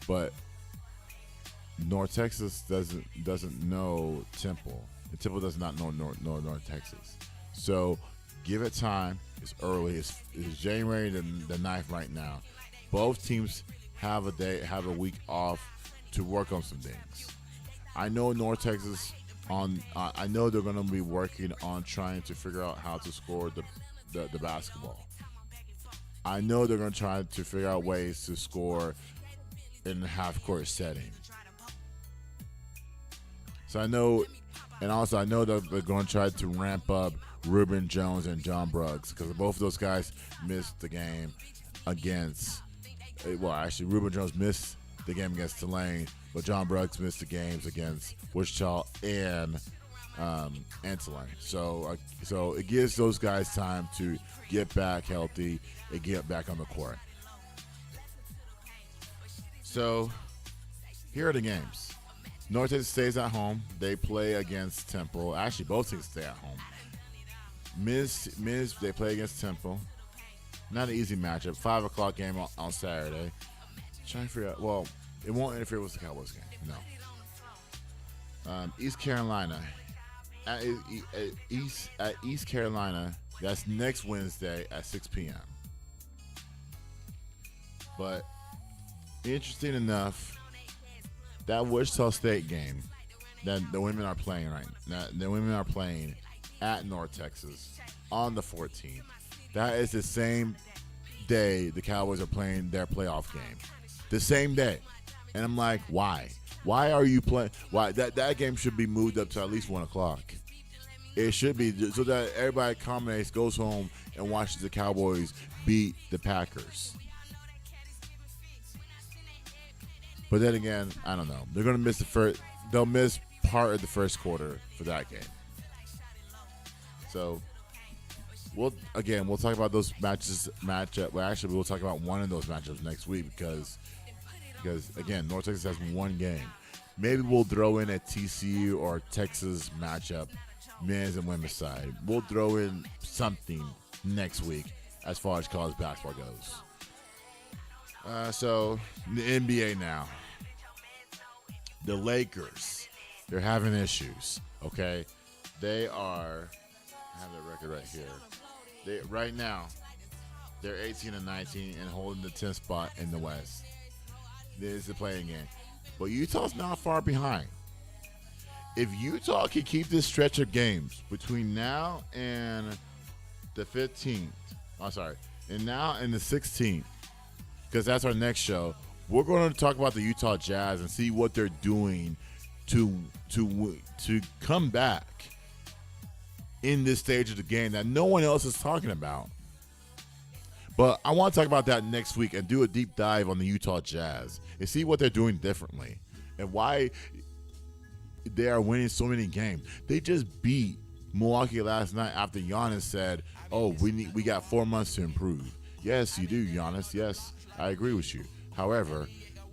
[SPEAKER 1] But North Texas doesn't know Temple. And Temple does not know North Texas. So give it time. It's early. It's January the 9th right now. Both teams have a week off to work on some things. I know North Texas I know they're going to be working on trying to figure out how to score the basketball. I know they're going to try to figure out ways to score in the half-court setting. So I know, and also I know that they're going to try to ramp up Reuben Jones and John Bruggs because both of those guys missed the game against. Well, actually, Reuben Jones missed the game against Tulane, but John Bruggs missed the games against Wichita and Tulane. So it gives those guys time to get back healthy and get back on the court. So here are the games. North Texas stays at home. They play against Temple. Actually, both teams stay at home. Miz, they play against Temple. Not an easy matchup. 5 o'clock game on Saturday. Trying to figure out. Well, it won't interfere with the Cowboys game. No. East Carolina. At East Carolina. That's next Wednesday at 6 p.m. But interesting enough, that Wichita State game that the women are playing right now, the women are playing at North Texas on the 14th. That is the same day the Cowboys are playing their playoff game. The same day. And I'm like, why? Why are you playing? Why that game should be moved up to at least 1 o'clock. It should be so that everybody accommodates, goes home, and watches the Cowboys beat the Packers. But then again, I don't know. They're gonna miss they'll miss part of the first quarter for that game. So we'll talk about those matchup. Well, actually, we'll talk about one of those matchups next week because again, North Texas has one game. Maybe we'll throw in a TCU or Texas matchup, men's and women's side. We'll throw in something next week as far as college basketball goes. So the NBA now. The Lakers, they're having issues. Okay, I have the record right here. Right now, they're 18-19 and holding the 10th spot in the West. This is the playing game, but Utah's not far behind. If Utah can keep this stretch of games between now and the 15th, and now and the 16th, because that's our next show. We're going to talk about the Utah Jazz and see what they're doing to come back in this stage of the game that no one else is talking about. But I want to talk about that next week and do a deep dive on the Utah Jazz and see what they're doing differently and why they are winning so many games. They just beat Milwaukee last night after Giannis said, "Oh, we got 4 months to improve." Yes, you do, Giannis. Yes, I agree with you. However,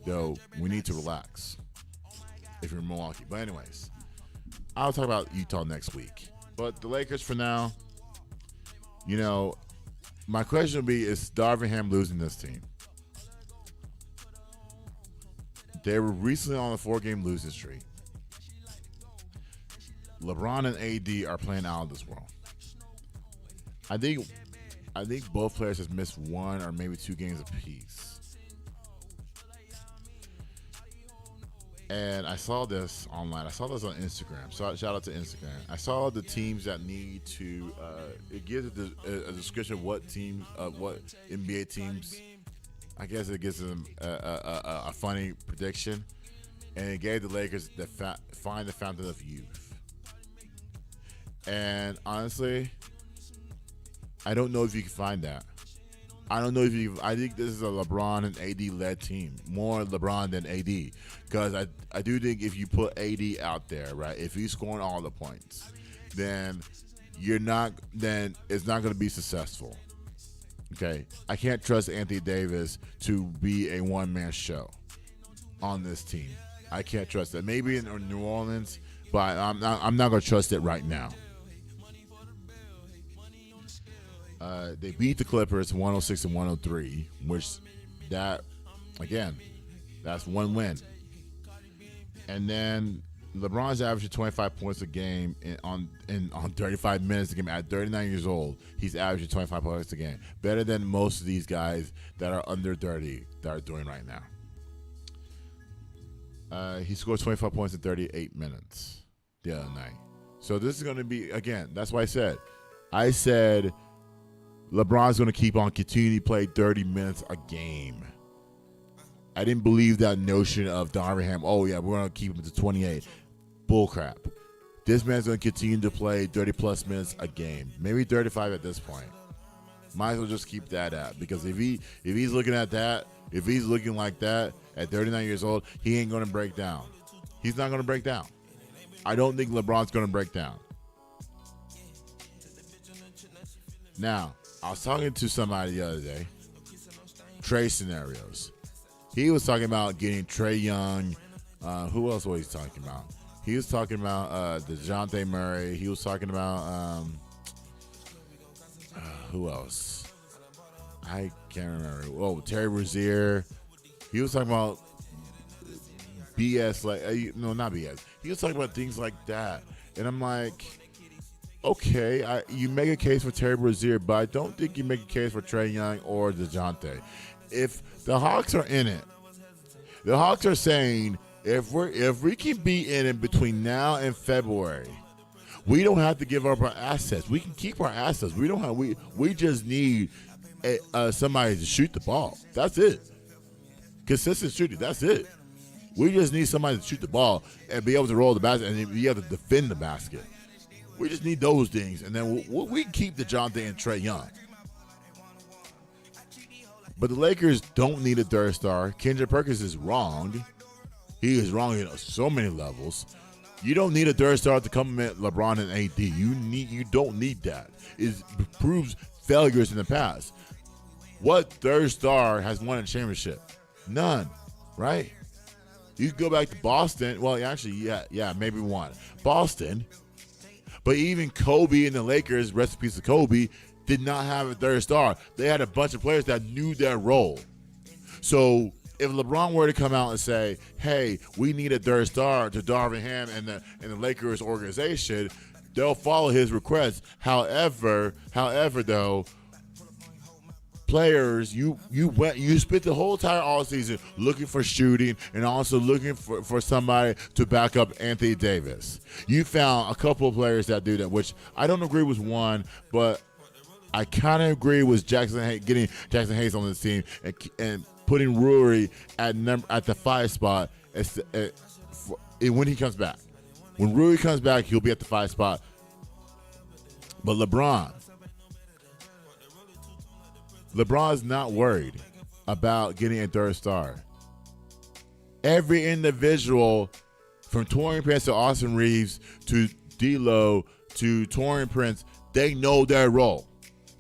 [SPEAKER 1] though, we need to relax if you're in Milwaukee. But anyways, I'll talk about Utah next week. But the Lakers for now, my question would be, is Darvin Ham losing this team? They were recently on a 4-game losing streak. LeBron and AD are playing out of this world. I think both players have missed 1 or maybe 2 games apiece. And I saw this online. I saw this on Instagram. So shout out to Instagram. I saw the teams that need to. It gives a description of what teams, what NBA teams. I guess it gives them a funny prediction, and it gave the Lakers the find the fountain of youth. And honestly, I don't know if you can find that. I don't know if you. I think this is a LeBron and AD led team, more LeBron than AD, because I do think if you put AD out there, right, if he's scoring all the points, then it's not going to be successful. Okay, I can't trust Anthony Davis to be a one-man show on this team. I can't trust that. Maybe in New Orleans, but I'm not going to trust it right now. They beat the Clippers 106-103, which that's one win. And then LeBron's averaging 25 points a game on 35 minutes a game. At 39 years old, he's averaging 25 points a game. Better than most of these guys that are under 30 that are doing right now. He scored 25 points in 38 minutes the other night. So this is going to be, again, that's why I said LeBron's going to continue to play 30 minutes a game. I didn't believe that notion of Darvin Ham, oh yeah, we're going to keep him to 28. Bullcrap. This man's going to continue to play 30-plus minutes a game. Maybe 35 at this point. Might as well just keep that at. Because if he's looking at that, if he's looking like that at 39 years old, he ain't going to break down. He's not going to break down. I don't think LeBron's going to break down. Now, I was talking to somebody the other day. Trade scenarios. He was talking about getting Trae Young. Who else was he talking about? He was talking about DeJounte Murray. He was talking about who else? I can't remember. Oh, Terry Rozier. He was talking about BS. No, not BS. He was talking about things like that. And I'm like, okay, you make a case for Terry Rozier, but I don't think you make a case for Trae Young or DeJounte. If the Hawks are in it, the Hawks are saying if we can be in it between now and February, we don't have to give up our assets. We can keep our assets. We just need somebody to shoot the ball. That's it. Consistent shooting. That's it. We just need somebody to shoot the ball and be able to roll the basket and be able to defend the basket. We just need those things, and then we keep DeJounte and Trae Young. But the Lakers don't need a third star. Kendrick Perkins is wrong. He is wrong on so many levels. You don't need a third star to complement LeBron and AD. You don't need that. It proves failures in the past. What third star has won a championship? None, right? You go back to Boston. Well, actually, yeah, maybe one. Boston. But even Kobe and the Lakers, rest in peace of Kobe, did not have a third star. They had a bunch of players that knew their role. So if LeBron were to come out and say, hey, we need a third star to Darvin Ham and the Lakers organization, they'll follow his request. However, though, players, you spent the whole entire offseason looking for shooting and also looking for somebody to back up Anthony Davis. You found a couple of players that do that, which I don't agree with one, but I kind of agree with getting Jackson Hayes on this team and putting Rui at the 5 spot when he comes back. When Rui comes back, he'll be at the 5 spot. But LeBron's not worried about getting a third star. Every individual, from Torian Prince to Austin Reeves to D'Lo to Taurean Prince, they know their role.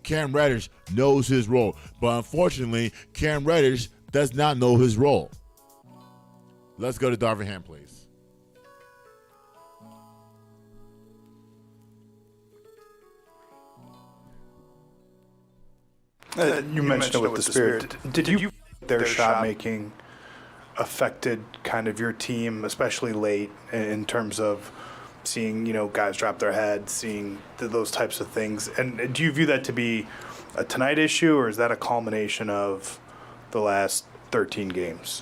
[SPEAKER 1] Cam Reddish knows his role. But unfortunately, Cam Reddish does not know his role. Let's go to Darvin Ham, please.
[SPEAKER 11] You mentioned it with the Spirit. Did you their shot making affected kind of your team, especially late, in terms of seeing, guys drop their heads, seeing those types of things? And do you view that to be a tonight issue, or is that a culmination of the last 13 games?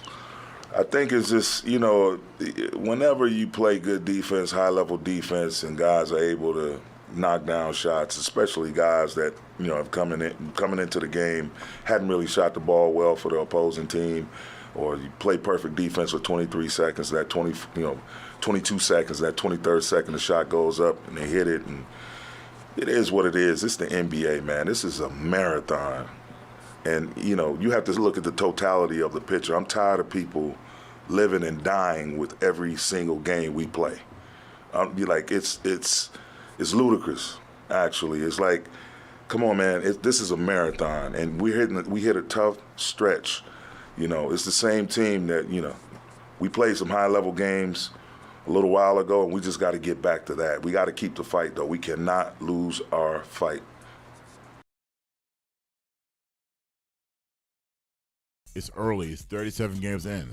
[SPEAKER 12] I think it's just, whenever you play good defense, high-level defense, and guys are able to knock down shots, especially guys that, have coming into the game, hadn't really shot the ball well for the opposing team, or you play perfect defense with 23 seconds, that 22 seconds, that 23rd second, the shot goes up and they hit it, and it is what it is. It's the NBA, man. This is a marathon. And, you have to look at the totality of the picture. I'm tired of people living and dying with every single game we play. It's ludicrous, actually. It's like, come on, man, this is a marathon, and we hit a tough stretch. It's the same team that, we played some high-level games a little while ago, and we just got to get back to that. We got to keep the fight, though. We cannot lose our fight.
[SPEAKER 1] It's early. It's 37 games in.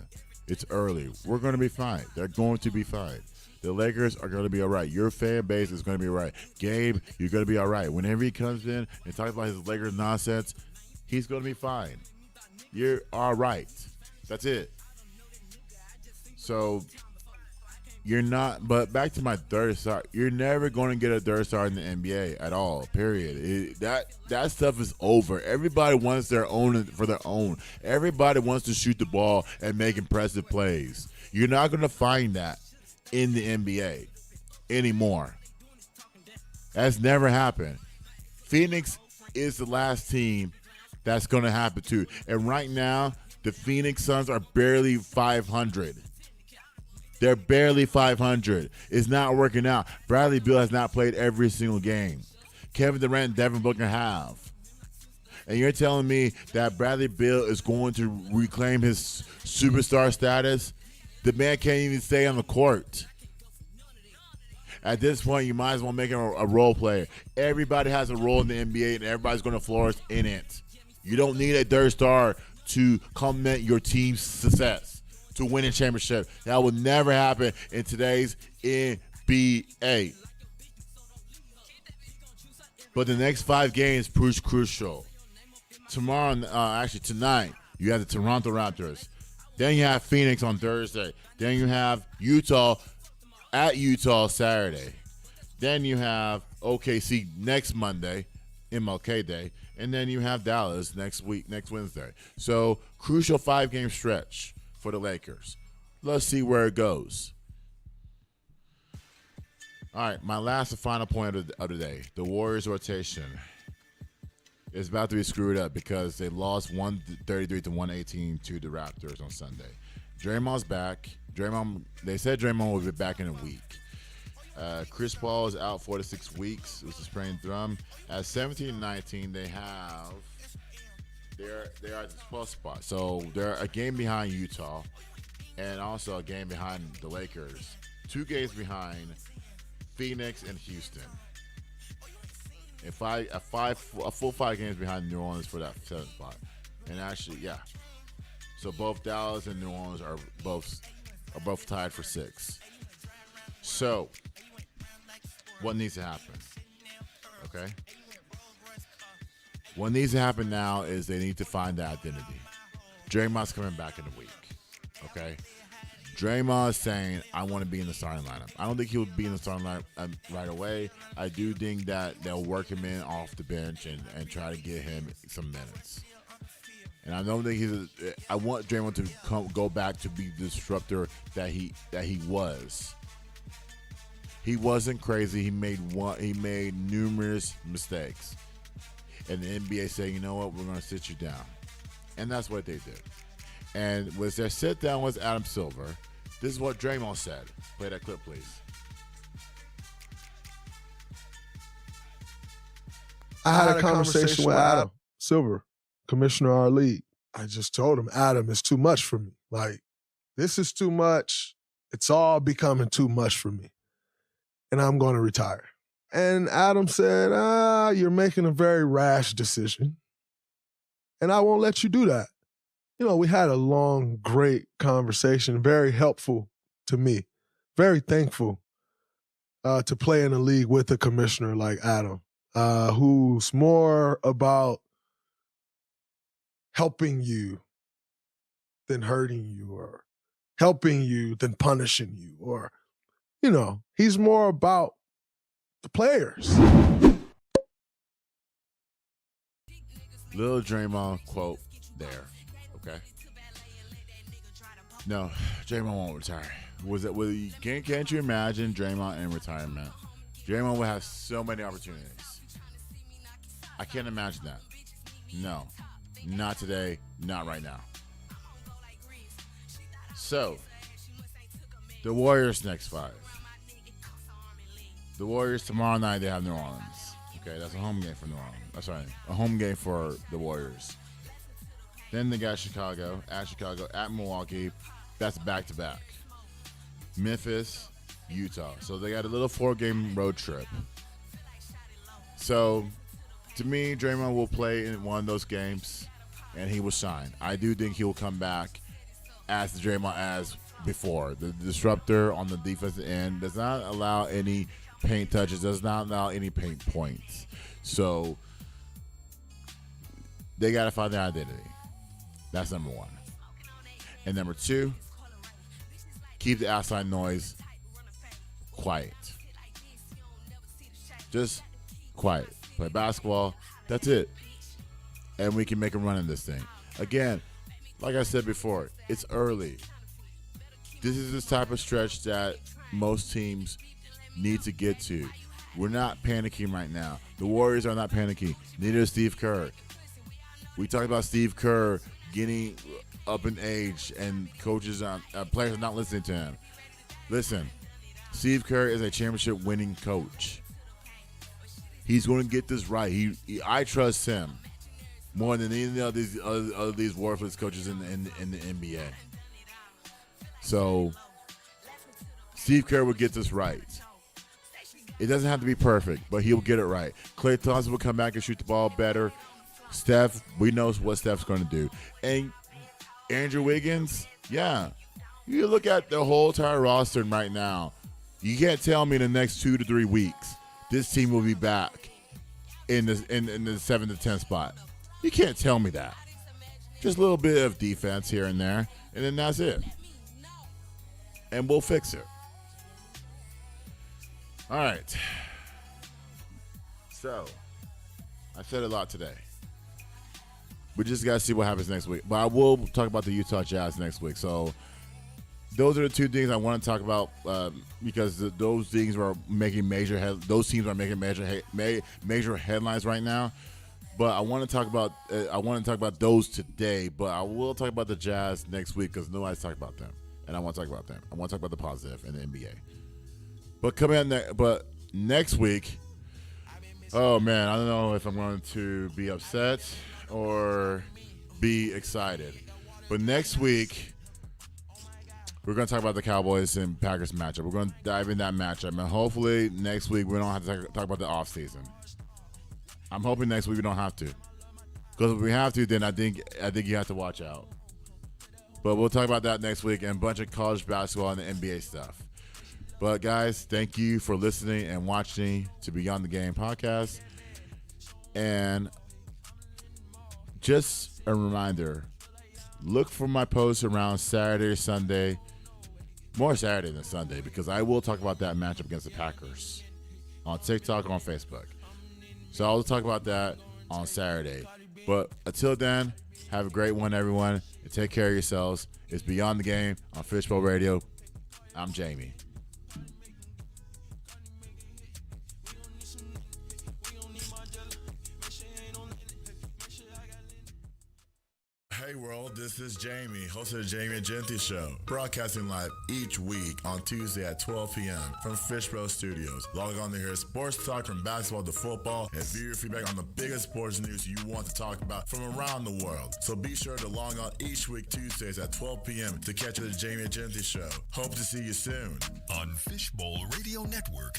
[SPEAKER 1] It's early. We're going to be fine. They're going to be fine. The Lakers are going to be all right. Your fan base is going to be all right. Gabe, you're going to be all right. Whenever he comes in and talks about his Lakers nonsense, he's going to be fine. You're all right. That's it. So you're not, but back to my third star, you're never going to get a third star in the NBA at all, period. That stuff is over. Everybody wants their own for their own. Everybody wants to shoot the ball and make impressive plays. You're not going to find that in the NBA anymore. That's never happened. Phoenix is the last team that's going to happen to. And right now, the Phoenix Suns are barely 500. They're barely 500. It's not working out. Bradley Beal has not played every single game. Kevin Durant and Devin Booker have. And you're telling me that Bradley Beal is going to reclaim his superstar status? The man can't even stay on the court. At this point, you might as well make him a role player. Everybody has a role in the NBA, and everybody's going to flourish in it. You don't need a third star to complement your team's success, to win a championship. That will never happen in today's NBA. But the next 5 games proves crucial. Tonight, you have the Toronto Raptors. Then you have Phoenix on Thursday. Then you have Utah at Utah Saturday. Then you have OKC next Monday, MLK Day. And then you have Dallas next Wednesday. So, crucial 5-game stretch for the Lakers. Let's see where it goes. All right, my last and final point of the day. The Warriors rotation is about to be screwed up because they lost 133 to 118 to the Raptors on Sunday. Draymond's back. They said Draymond will be back in a week. Chris Paul is out 4 to 6 weeks with a sprained thumb. At 17-19, they are at the 12th spot. So they're a game behind Utah and also a game behind the Lakers. 2 games behind Phoenix and Houston. And a full 5 games behind New Orleans for that 7th spot. And actually, yeah. So both Dallas and New Orleans are both tied for 6. So what needs to happen? Okay? What needs to happen now is they need to find the identity. Draymond's coming back in a week. Okay? Draymond is saying, I want to be in the starting lineup. I don't think he'll be in the starting lineup right away. I do think that they'll work him in off the bench and try to get him some minutes. And I don't think I want Draymond to go back to be the disruptor that he was. He wasn't crazy. He made numerous mistakes. And the NBA said, you know what, we're going to sit you down. And that's what they did. And was their sit down was Adam Silver. This is what Draymond said. Play that clip, please.
[SPEAKER 13] I had a conversation with Adam Silver, commissioner of our league. I just told him, Adam, it's too much for me. Like, this is too much. It's all becoming too much for me. And I'm going to retire. And Adam said, you're making a very rash decision. And I won't let you do that. You know, we had a long, great conversation, very helpful to me. Very thankful to play in a league with a commissioner like Adam, who's more about helping you than hurting you, or helping you than punishing you, or, you know, he's more about the players.
[SPEAKER 1] Little Draymond quote there, okay? No, Draymond won't retire. Can't you imagine Draymond in retirement? Draymond will have so many opportunities. I can't imagine that. No, not today, not right now. So, the Warriors next 5. The Warriors tomorrow night, they have New Orleans. Okay, that's a home game for New Orleans. That's right, a home game for the Warriors. Then they got Chicago, at Milwaukee. That's back-to-back. Memphis, Utah. So they got a little 4-game road trip. So, to me, Draymond will play in one of those games, and he will shine. I do think he will come back as the Draymond as before. The disruptor on the defensive end does not allow any paint touches, does not allow any paint points. So, they got to find their identity. That's number 1. And number 2, keep the outside noise quiet. Just quiet. Play basketball. That's it. And we can make a run in this thing. Again, like I said before, it's early. This is the type of stretch that most teams need to get to. We're not panicking right now. The Warriors are not panicking. Neither is Steve Kerr. We talked about Steve Kerr getting up in age, and coaches, players are not listening to him. Listen, Steve Kerr is a championship winning coach. He's going to get this right. I trust him more than any of these worthless coaches in the NBA. So Steve Kerr will get this right. It doesn't have to be perfect, but he'll get it right. Klay Thompson will come back and shoot the ball better. Steph, we know what Steph's going to do. And Andrew Wiggins, yeah. You look at the whole entire roster right now. You can't tell me in the next 2 to 3 weeks this team will be back in the 7 to 10 spot. You can't tell me that. Just a little bit of defense here and there, and then that's it. And we'll fix it. All right. So, I said a lot today. We just got to see what happens next week. But I will talk about the Utah Jazz next week. So, those are the 2 things I want to talk about because those things are making those teams are making major headlines right now. But I want to talk about those today. But I will talk about the Jazz next week because nobody's talking about them, and I want to talk about them. I want to talk about the positive in the NBA. But next week, oh man, I don't know if I'm going to be upset or be excited. But next week, we're going to talk about the Cowboys and Packers matchup. We're going to dive in that matchup. And hopefully next week we don't have to talk about the offseason. I'm hoping next week we don't have to. Because if we have to, then I think you have to watch out. But we'll talk about that next week and a bunch of college basketball and the NBA stuff. But guys, thank you for listening and watching to Beyond the Game podcast. And just a reminder, look for my posts around Saturday or Sunday. More Saturday than Sunday because I will talk about that matchup against the Packers on TikTok, on Facebook. So I'll talk about that on Saturday. But until then, have a great one, everyone, and take care of yourselves. It's Beyond the Game on Fishbowl Radio. I'm Jamie. Hey world, this is Jamie, host of the Jamieegenti Show, broadcasting live each week on Tuesday at 12 p.m. from Fishbowl Studios. Log on to hear sports talk from basketball to football and view your feedback on the biggest sports news you want to talk about from around the world. So be sure to log on each week Tuesdays at 12 p.m. to catch the Jamieegenti Show. Hope to see you soon
[SPEAKER 2] on Fishbowl Radio Network.